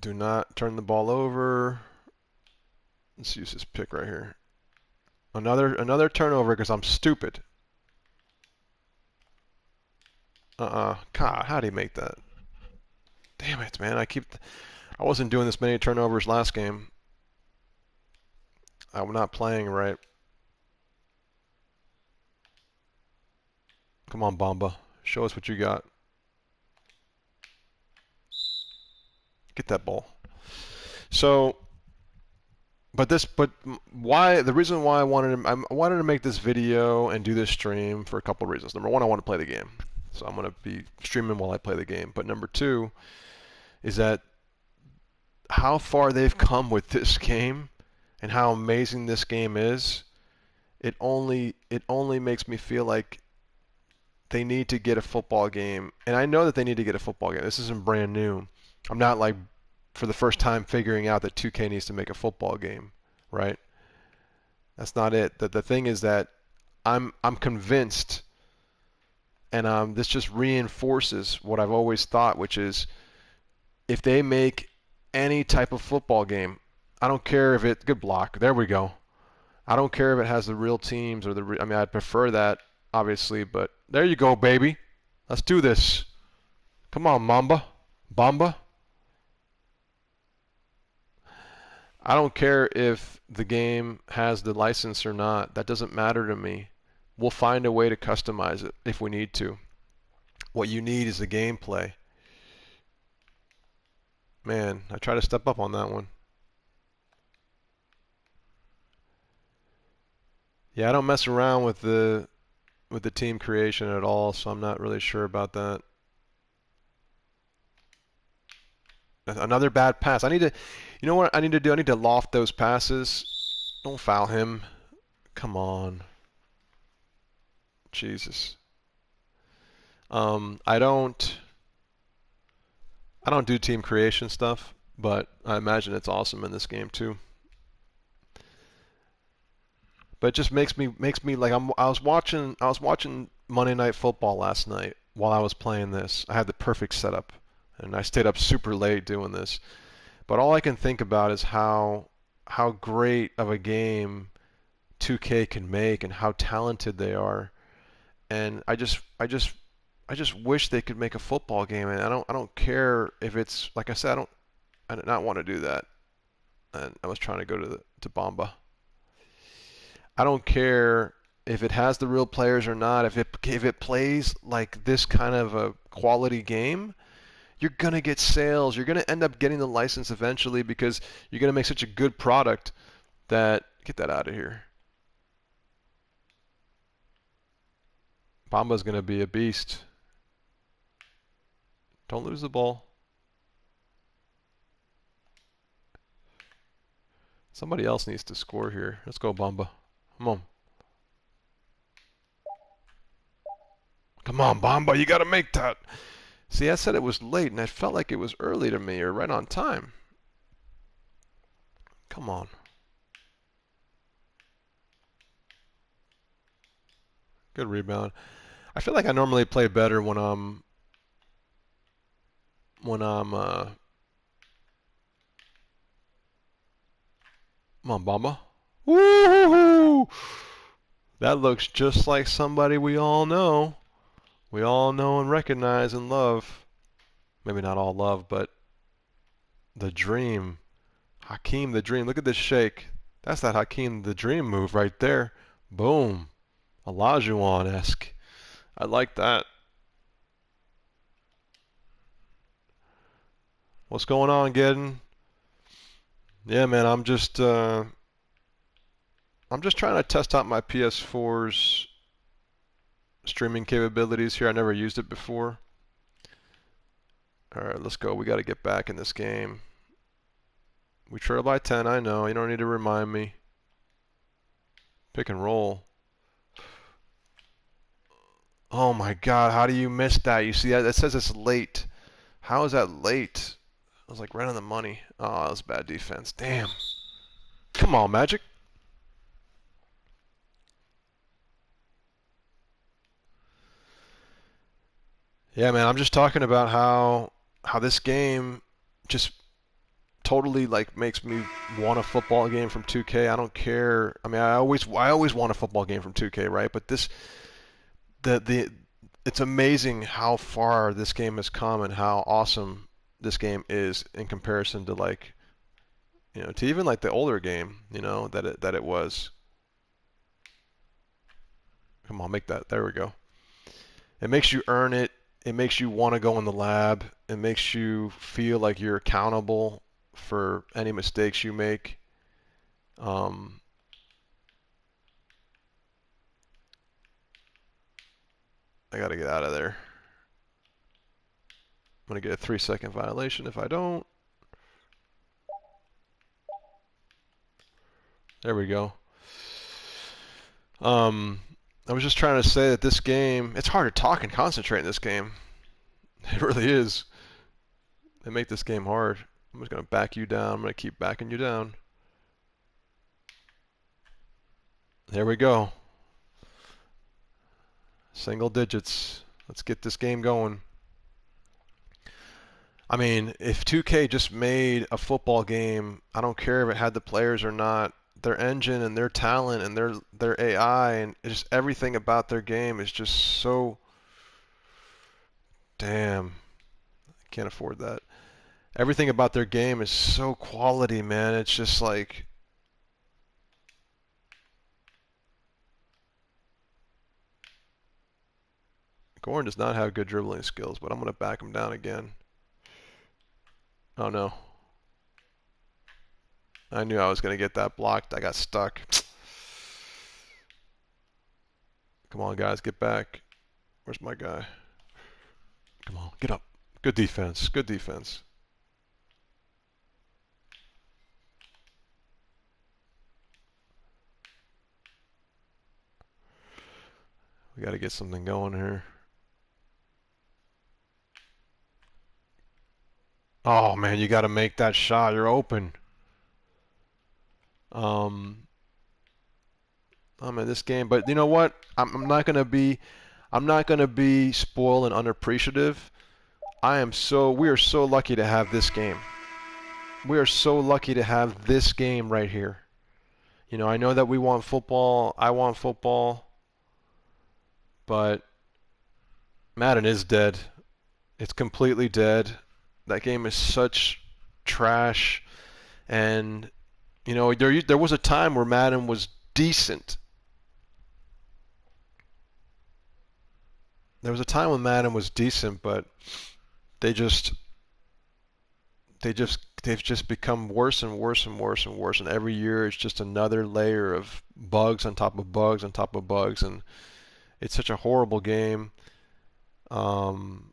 Do not turn the ball over. Let's use this pick right here. Another turnover because I'm stupid. God, how did he make that? Damn it, man. I wasn't doing this many turnovers last game. I'm not playing right. Come on, Bamba. Show us what you got. Get that ball. So, but why? The reason why I wanted to make this video and do this stream for a couple of reasons. Number one, I want to play the game, so I'm going to be streaming while I play the game. But number two is that how far they've come with this game and how amazing this game is. It only makes me feel like they need to get a football game, and I know that they need to get a football game. This isn't brand new. I'm not like for the first time figuring out that 2K needs to make a football game, right? That's not it. The thing is that I'm convinced, and this just reinforces what I've always thought, which is if they make any type of football game, I don't care if it good block. There we go. I don't care if it has the real teams or I mean, I'd prefer that obviously, but there you go, baby. Let's do this. Come on, Mamba. Bamba. I don't care if the game has the license or not. That doesn't matter to me. We'll find a way to customize it if we need to. What you need is the gameplay. Man, I try to step up on that one. Yeah, I don't mess around with the team creation at all, so I'm not really sure about that. Another bad pass. You know what I need to do? I need to loft those passes. Don't foul him. Come on. Jesus. I don't do team creation stuff. but I imagine it's awesome in this game too. But it just makes me like I was watching Monday Night Football last night while I was playing this. I had the perfect setup, and I stayed up super late doing this. But all I can think about is how great of a game 2K can make and how talented they are. And I just wish they could make a football game. And I don't care if it's like I said, I did not want to do that. And I was trying to go to Bamba. I don't care if it has the real players or not. If it plays like this kind of a quality game, you're gonna get sales. You're gonna end up getting the license eventually because you're gonna make such a good product that get that out of here. Bamba's gonna be a beast. Don't lose the ball. Somebody else needs to score here. Let's go, Bamba. Come on. Come on, Bamba. You gotta make that. See, I said it was late, and I felt like it was early to me or right on time. Come on. Good rebound. I feel like I normally play better when I'm come on, Bamba. Woo-hoo-hoo! That looks just like somebody we all know. We all know and recognize and love. Maybe not all love, but the dream. Hakeem the Dream. Look at this shake. That's that Hakeem the Dream move right there. Boom. Olajuwon-esque. I like that. What's going on, Gedden? Yeah, man, I'm just trying to test out my PS4's streaming capabilities here. I never used it before. All right, let's go. We got to get back in this game. We trail by 10, I know. You don't need to remind me. Pick and roll. Oh my God, how do you miss that? You see that? It says it's late. How is that late? I was like right on the money. Oh, that was bad defense. Damn. Come on, Magic. Yeah, man, I'm just talking about how this game just totally like makes me want a football game from 2K. I don't care. I mean, I always want a football game from 2K, right? But the it's amazing how far this game has come and how awesome this game is in comparison to like, to even like the older game, that it was. Come on, make that. There we go. It makes you earn it. It makes you want to go in the lab. It makes you feel like you're accountable for any mistakes you make. Um, I got to get out of there. I'm going to get a 3-second violation if I don't. There we go. I was just trying to say that this game, it's hard to talk and concentrate in this game. It really is. They make this game hard. I'm just going to back you down. I'm going to keep backing you down. There we go. Single digits. Let's get this game going. I mean, if 2K just made a football game, I don't care if it had the players or not. Their engine and their talent and their AI and just everything about their game is just so damn. I can't afford that. Everything about their game is so quality, man. It's just like Goran does not have good dribbling skills, but I'm going to back him down again. Oh no. I knew I was going to get that blocked. I got stuck. Come on, guys, get back. Where's my guy? Come on, get up. Good defense. Good defense. We got to get something going here. Oh man, you got to make that shot. You're open. Um, I'm in this game, but you know what? I'm not gonna be. I'm not gonna be spoiled and unappreciative. We are so lucky to have this game. We are so lucky to have this game right here. You know, I know that we want football. I want football, but Madden is dead. It's completely dead. That game is such trash. And you know, there was a time where Madden was decent. There was a time when Madden was decent, but they just they've just become worse and worse and worse and worse. And every year it's just another layer of bugs on top of bugs on top of bugs, and it's such a horrible game. Um,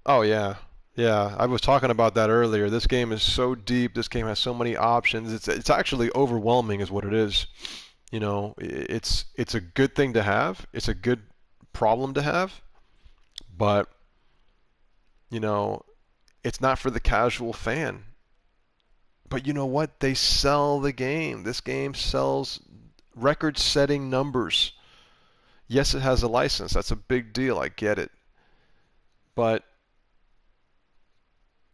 oh yeah, yeah. I was talking about that earlier. This game is so deep. This game has so many options. It's actually overwhelming, is what it is. You know, it's a good thing to have. It's a good problem to have, but you know, it's not for the casual fan. But you know what? They sell the game. This game sells record-setting numbers. Yes, it has a license. That's a big deal. I get it. But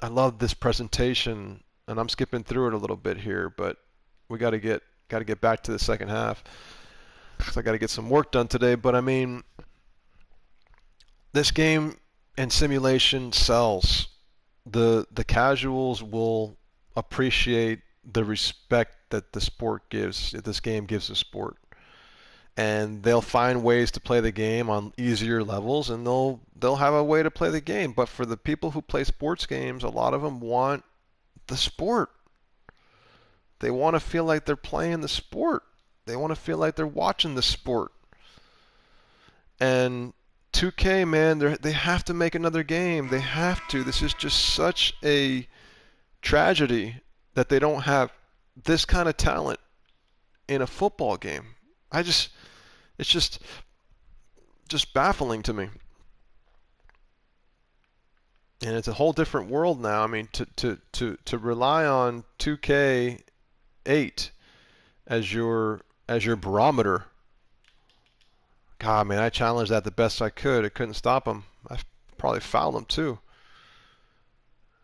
I love this presentation, and I'm skipping through it a little bit here, but we got to get back to the second half. 'Cause I got to get some work done today, but I mean, this game and simulation sells. The casuals will appreciate the respect that the sport gives, that this game gives the sport. And they'll find ways to play the game on easier levels, and they'll have a way to play the game. But for the people who play sports games, a lot of them want the sport. They want to feel like they're playing the sport. They want to feel like they're watching the sport. And 2K, man, they have to make another game. They have to. This is just such a tragedy that they don't have this kind of talent in a football game. It's just baffling to me. And it's a whole different world now. I mean, to rely on 2K8 as your barometer. God, man, I challenged that the best I could. I couldn't stop him. I probably fouled him too.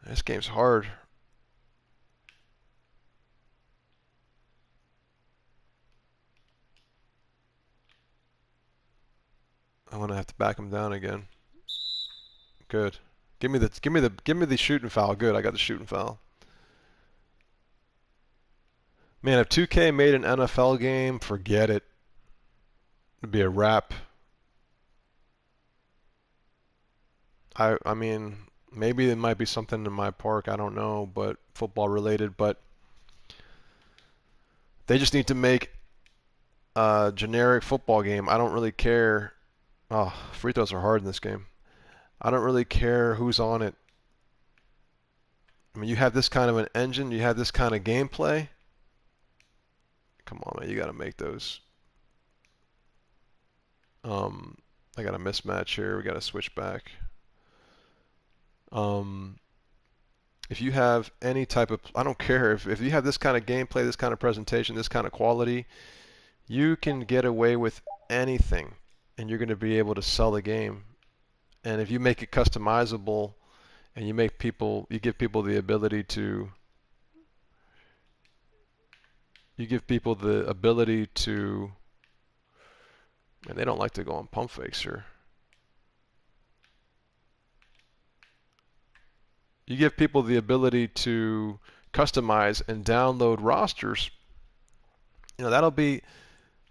This game's hard. I'm gonna have to back him down again. Good. Give me the shooting foul. Good. I got the shooting foul. Man, if 2K made an NFL game, forget it. It'd be a wrap. I mean, maybe it might be something in my park. I don't know, but football related. But they just need to make a generic football game. I don't really care. Oh, free throws are hard in this game. I don't really care who's on it. I mean, you have this kind of an engine, you have this kind of gameplay. Come on, man, you got to make those. Um, I got a mismatch here. We got to switch back. Um, if you have any type of, I don't care if you have this kind of gameplay, this kind of presentation, this kind of quality, you can get away with anything, and you're going to be able to sell the game. And if you make it customizable, and you give people the ability to, and they don't like to go on pump fakes here. You give people the ability to customize and download rosters. You know, that'll be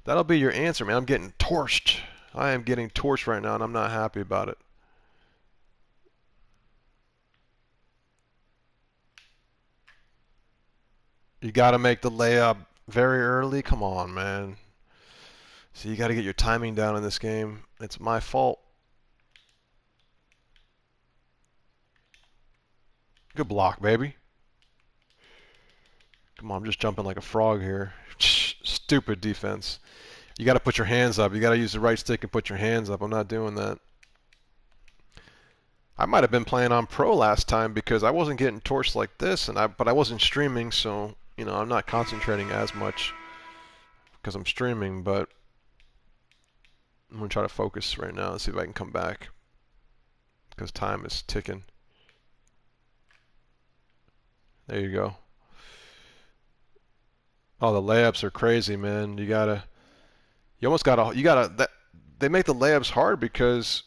your answer, man. I'm getting torched. I am getting torched right now, and I'm not happy about it. You got to make the layup very early. Come on, man. So you got to get your timing down in this game. It's my fault. Good block, baby. Come on, I'm just jumping like a frog here. Stupid defense. You got to put your hands up. You got to use the right stick and put your hands up. I'm not doing that. I might have been playing on Pro last time because I wasn't getting torched like this, but I wasn't streaming, so you know I'm not concentrating as much because I'm streaming. But I'm gonna try to focus right now and see if I can come back because time is ticking. There you go. Oh, the layups are crazy, man. You almost gotta, they make the layups hard because,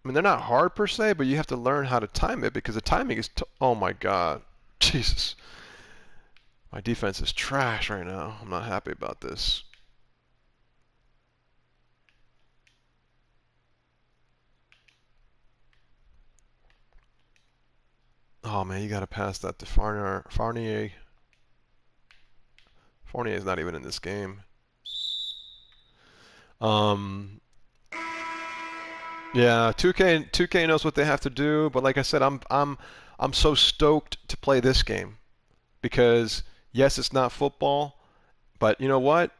I mean, they're not hard per se, but you have to learn how to time it because the timing is, oh my God, Jesus. My defense is trash right now. I'm not happy about this. Oh man, you gotta pass that to Fournier. Fournier's not even in this game. Yeah, 2K knows what they have to do, but like I said, I'm so stoked to play this game because yes, it's not football, but you know what?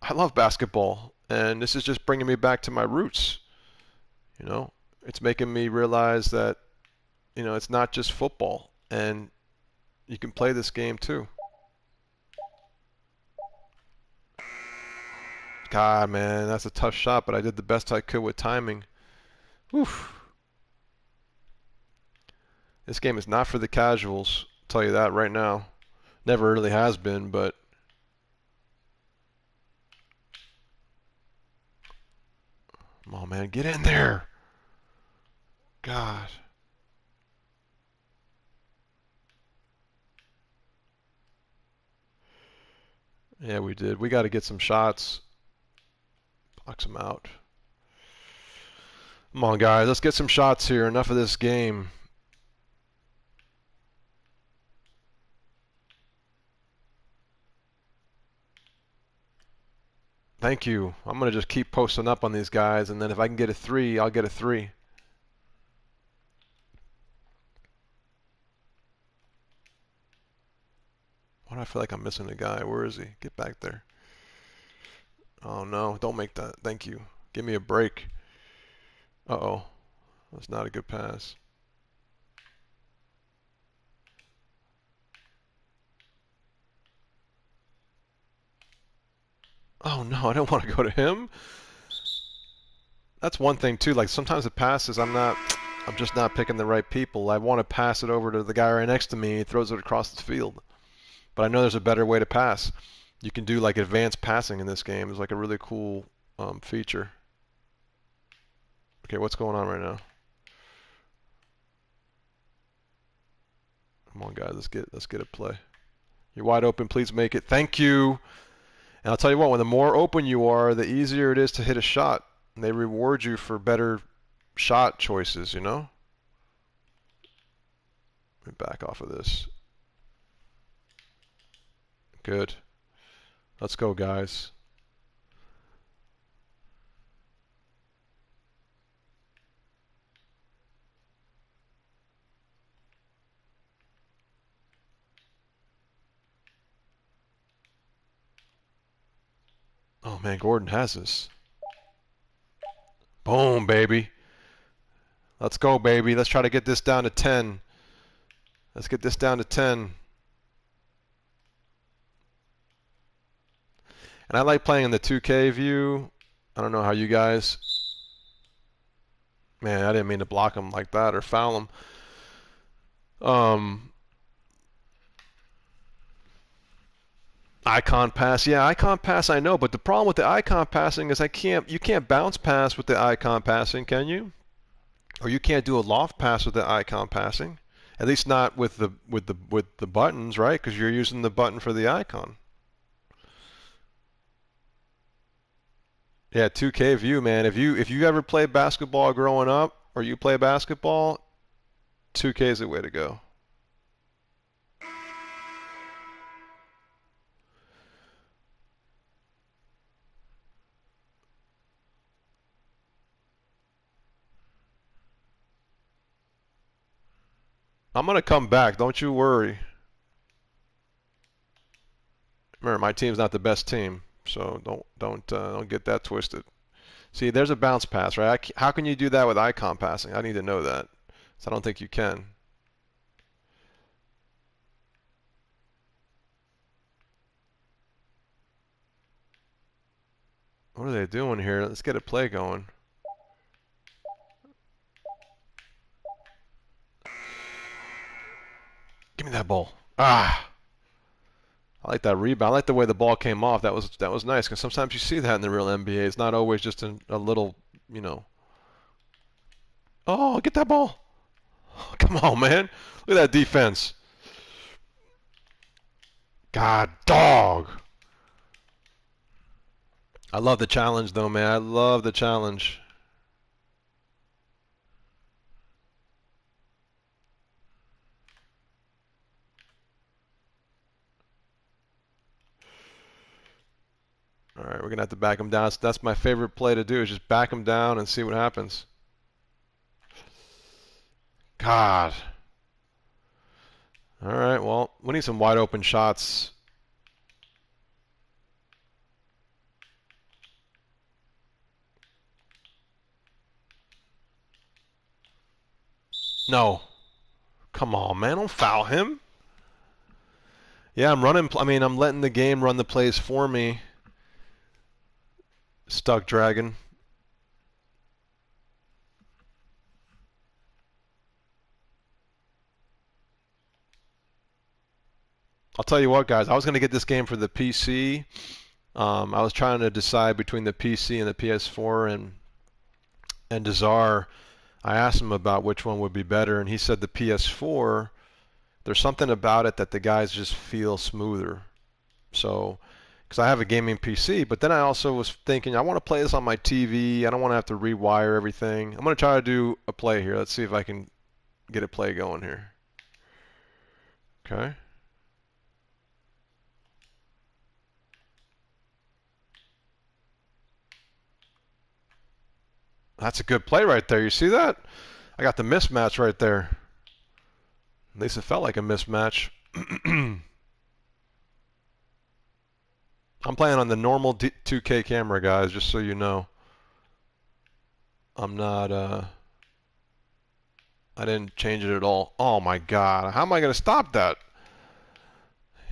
I love basketball, and this is just bringing me back to my roots. You know, it's making me realize that it's not just football, and you can play this game too. God, man, that's a tough shot, but I did the best I could with timing. Oof. This game is not for the casuals. I'll tell you that right now. Never really has been, but come on, man, get in there. God. Yeah, we did. We got to get some shots. Box them out. Come on, guys. Let's get some shots here. Enough of this game. Thank you. I'm going to just keep posting up on these guys, and then if I can get a 3, I'll get a 3. Why do I feel like I'm missing a guy? Where is he? Get back there. Oh, no. Don't make that. Thank you. Give me a break. Uh-oh. That's not a good pass. Oh, no. I don't want to go to him. That's one thing, too. Like, sometimes the passes, I'm just not picking the right people. I want to pass it over to the guy right next to me. He throws it across the field. But I know there's a better way to pass. You can do like advanced passing in this game. It's like a really cool feature. Okay, what's going on right now? Come on, guys, let's get a play. You're wide open. Please make it. Thank you. And I'll tell you what, when the more open you are, the easier it is to hit a shot. And they reward you for better shot choices, you know? Let me back off of this. Good. Let's go, guys. Oh, man, Gordon has this. Boom, baby. Let's go, baby. Let's try to get this down to 10. Let's get this down to 10. And I like playing in the 2K view. I don't know how you guys... Man, I didn't mean to block him like that or foul him. Icon pass. Yeah, icon pass I know, but the problem with the icon passing is you can't bounce pass with the icon passing, can you? Or you can't do a loft pass with the icon passing. At least not with the buttons, right? Because you're using the button for the icon. Yeah, 2K view, man. If you ever played basketball growing up, or you play basketball, 2K is the way to go. I'm gonna come back. Don't you worry. Remember, my team's not the best team, so don't get that twisted. See, there's a bounce pass, right? How can you do that with icon passing? I need to know that. So I don't think you can. What are they doing here? Let's get a play going. Give me that ball. Ah! I like that rebound. I like the way the ball came off. That was nice, because sometimes you see that in the real NBA. It's not always just a little, you know. Oh, get that ball. Oh, come on, man. Look at that defense. God, dog. I love the challenge, though, man. I love the challenge. All right, we're going to have to back him down. That's my favorite play to do, is just back him down and see what happens. God. All right, well, we need some wide open shots. No. Come on, man. Don't foul him. Yeah, I'm running. I mean, I'm letting the game run the plays for me. Stuck dragon. I'll tell you what, guys. I was going to get this game for the PC. I was trying to decide between the PC and the PS4, and Desar, I asked him about which one would be better, and he said the PS4. There's something about it that the guys just feel smoother. So, because I have a gaming PC, but then I also was thinking I want to play this on my TV. I don't want to have to rewire everything. I'm going to try to do a play here. Let's see if I can get a play going here. Okay. That's a good play right there. You see that? I got the mismatch right there. At least it felt like a mismatch. I'm playing on the normal 2K camera, guys, just so you know. I'm not, I didn't change it at all. Oh my God. How am I going to stop that?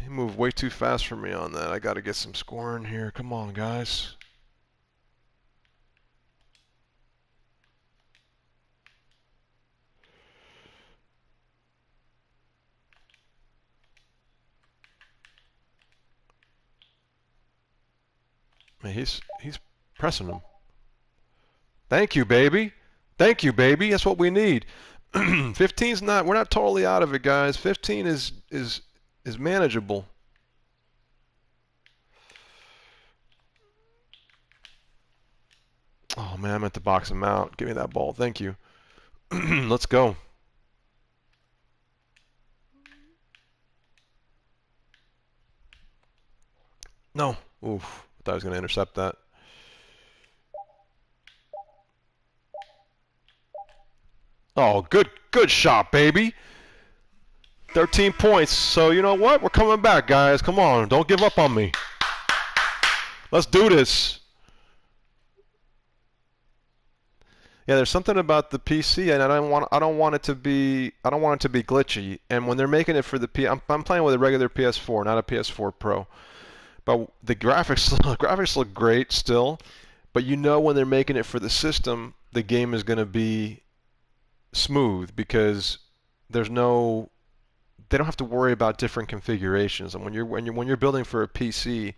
He moved way too fast for me on that. I got to get some scoring here. Come on, guys. Man, he's pressing him. Thank you, baby. Thank you, baby. That's what we need. 15's not. We're not totally out of it, guys. 15 is manageable. Oh man, I meant to box him out. Give me that ball. Thank you. Let's go. No. Oof. I thought I was going to intercept that. Oh, good shot, baby. 13 points. So you know what? We're coming back, guys. Come on. Don't give up on me. Let's do this. Yeah, there's something about the PC, and I don't want it to be glitchy. And when they're making it for the I'm playing with a regular PS4, not a PS4 Pro. But the graphics look great still. But you know when they're making it for the system, the game is going to be smooth, because there's no they don't have to worry about different configurations. And when you're building for a PC,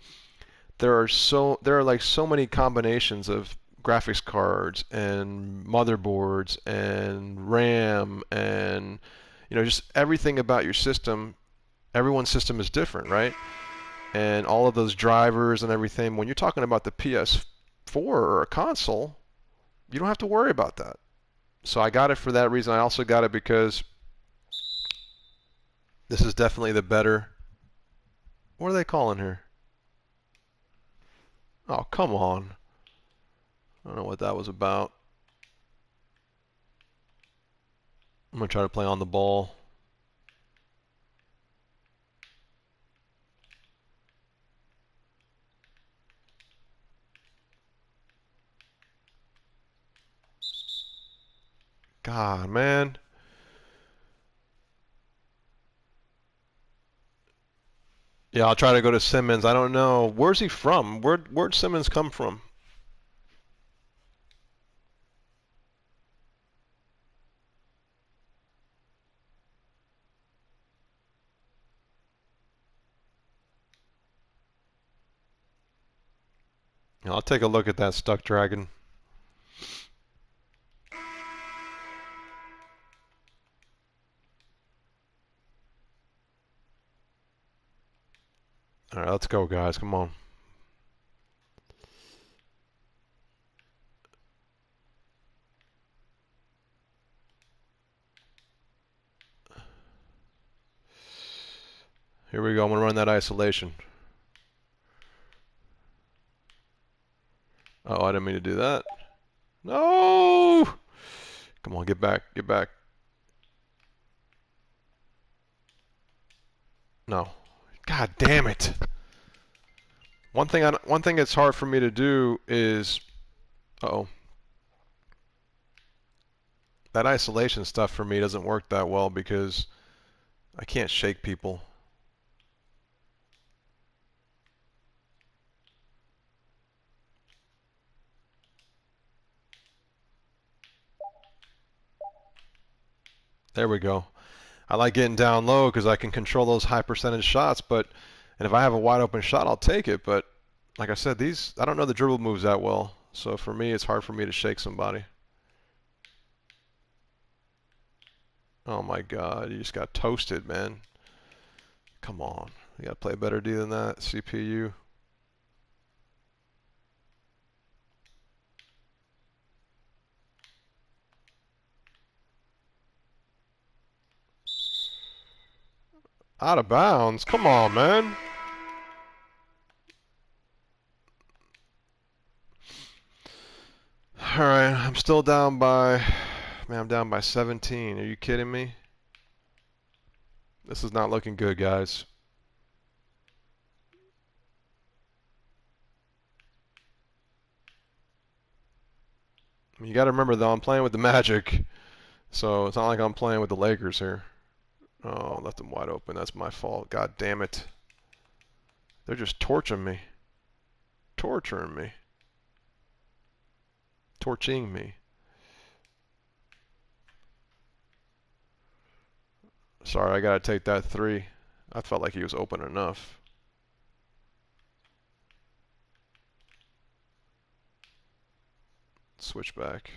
there are like so many combinations of graphics cards and motherboards and RAM, and just everything about your system. Everyone's system is different, right? And all of those drivers and everything. When you're talking about the PS4 or a console, you don't have to worry about that. So I got it for that reason. I also got it because this is definitely the better. What are they calling here? Oh, come on. I don't know what that was about. I'm going to try to play on the ball. God, man. Yeah, I'll try to go to Simmons. I don't know. Where's he from? Where'd Simmons come from? Yeah, I'll take a look at that Stuck Dragon. All right, let's go, guys. Come on. Here we go. I'm going to run that isolation. Oh, I didn't mean to do that. No! Come on, get back. Get back. No. God damn it. One thing that's hard for me to do is, uh-oh. That isolation stuff for me doesn't work that well because I can't shake people. There we go. I like getting down low because I can control those high percentage shots, and if I have a wide open shot, I'll take it. But like I said, I don't know the dribble moves that well. So for me, it's hard for me to shake somebody. Oh my God, you just got toasted, man. Come on. You got to play better D than that, CPU. Out of bounds. Come on, man. All right, I'm still down by, man, I'm down by 17. Are you kidding me? This is not looking good, guys. You got to remember, though, I'm playing with the Magic, so it's not like I'm playing with the Lakers here. Oh, left them wide open. That's my fault. God damn it. They're just torching me. Torturing me. Torching me. Sorry, I got to take that three. I felt like he was open enough. Switch back.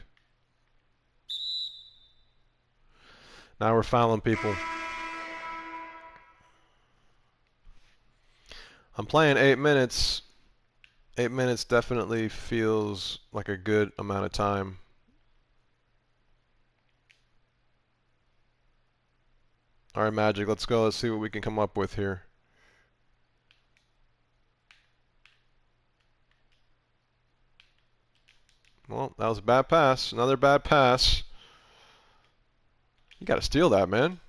Now we're fouling people. I'm playing 8 minutes. 8 minutes definitely feels like a good amount of time. All right, Magic, let's go. Let's see what we can come up with here. Well, that was a bad pass. Another bad pass. You got to steal that, man.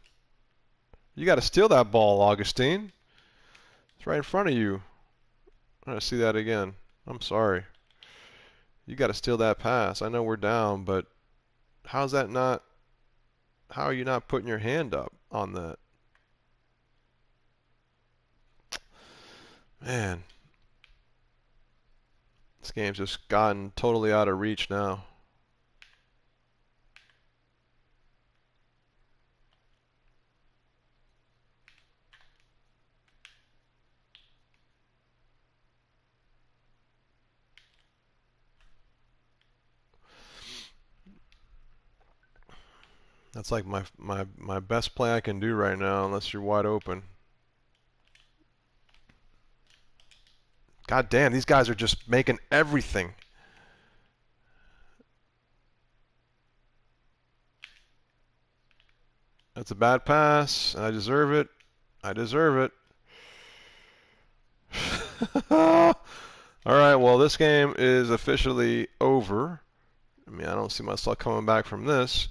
You got to steal that ball, Augustine. It's right in front of you. I'm going to see that again. I'm sorry. You got to steal that pass. I know we're down, but how's that not? How are you not putting your hand up on that? Man. This game's just gotten totally out of reach now. That's like my best play I can do right now, unless you're wide open. God damn, these guys are just making everything. That's a bad pass. I deserve it. I deserve it. All right, well, this game is officially over. I mean, I don't see myself coming back from this.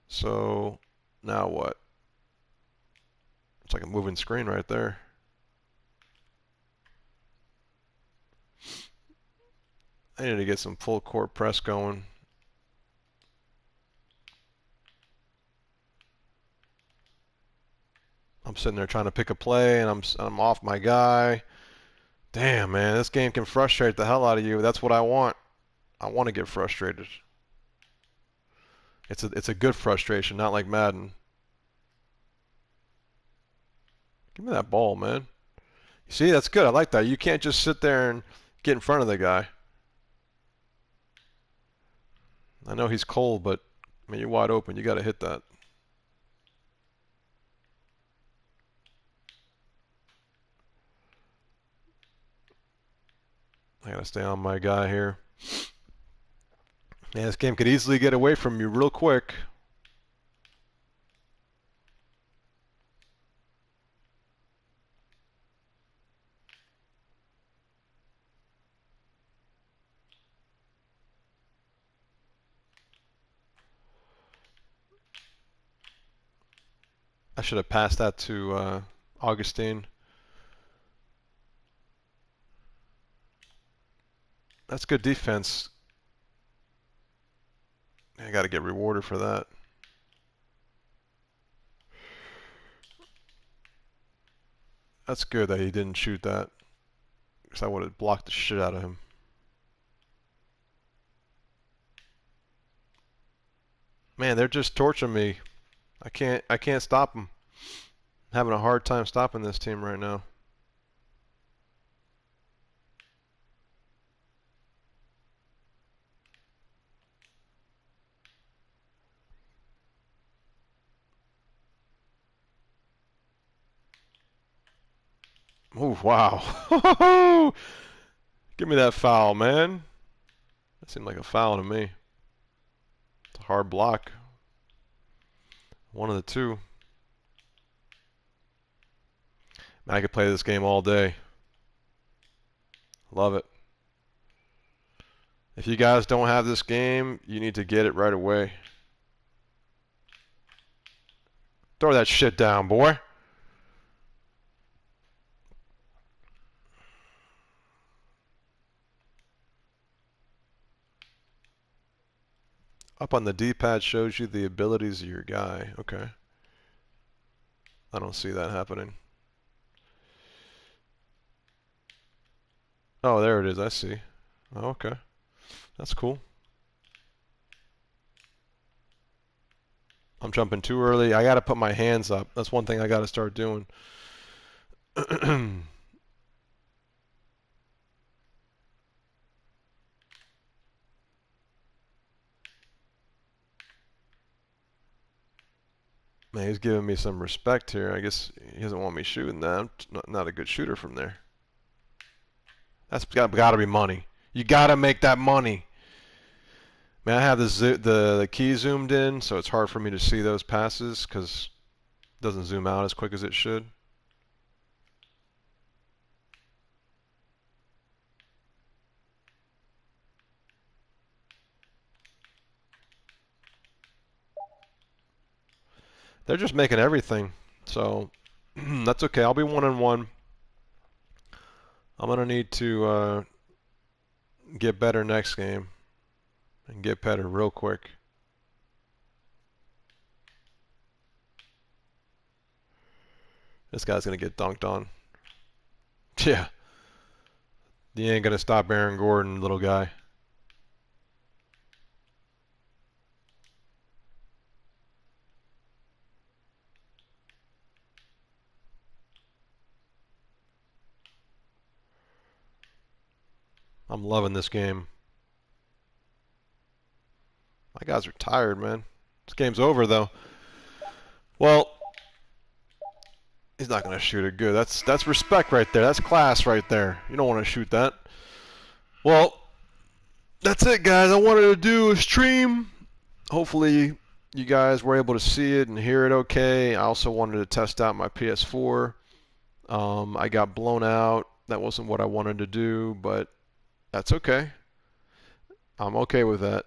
So, now what? It's like a moving screen right there. I need to get some full court press going. I'm sitting there trying to pick a play, and I'm off my guy. Damn, man, this game can frustrate the hell out of you. That's what I want. I want to get frustrated. It's a good frustration, not like Madden. Give me that ball, man. You see, that's good. I like that. You can't just sit there and get in front of the guy. I know he's cold, but I mean, you're wide open. You got to hit that. I got to stay on my guy here. Yeah, this game could easily get away from you real quick. I should have passed that to Augustine. That's good defense. I got to get rewarded for that. That's good that he didn't shoot that, because I would have blocked the shit out of him. Man, they're just torching me. I can't stop them. I'm having a hard time stopping this team right now. Oh, wow. Give me that foul, man. That seemed like a foul to me. It's a hard block. One of the two. Man, I could play this game all day. Love it. If you guys don't have this game, you need to get it right away. Throw that shit down, boy. Up on the D-pad shows you the abilities of your guy. Okay. I don't see that happening. Oh, there it is. I see. Oh, okay. That's cool. I'm jumping too early. I got to put my hands up. That's one thing I got to start doing. Man, he's giving me some respect here. I guess he doesn't want me shooting that. I'm not a good shooter from there. That's got to be money. You got to make that money. Man, I have the key zoomed in, so it's hard for me to see those passes because it doesn't zoom out as quick as it should. They're just making everything, so that's okay. I'll be 1-1. I'm gonna need to get better next game and get better real quick. This guy's gonna get dunked on. Yeah, you ain't gonna stop Aaron Gordon, little guy. I'm loving this game. My guys are tired, man. This game's over, though. Well, he's not going to shoot it good. That's respect right there. That's class right there. You don't want to shoot that. Well, that's it, guys. I wanted to do a stream. Hopefully, you guys were able to see it and hear it okay. I also wanted to test out my PS4. I got blown out. That wasn't what I wanted to do, but that's okay. I'm okay with that.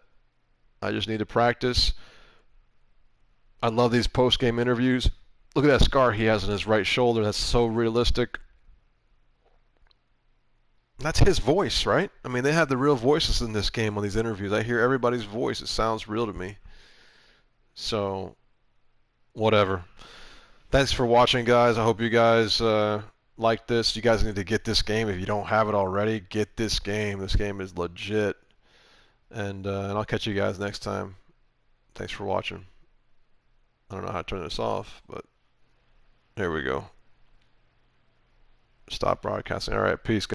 I just need to practice. I love these post-game interviews. Look at that scar he has on his right shoulder. That's so realistic. That's his voice, right? I mean, they have the real voices in this game on these interviews. I hear everybody's voice. It sounds real to me. So, whatever. Thanks for watching, guys. I hope you guys like this. You guys need to get this game. If you don't have it already, get this game. This game is legit. And I'll catch you guys next time. Thanks for watching. I don't know how to turn this off, but here we go. Stop broadcasting. All right, peace.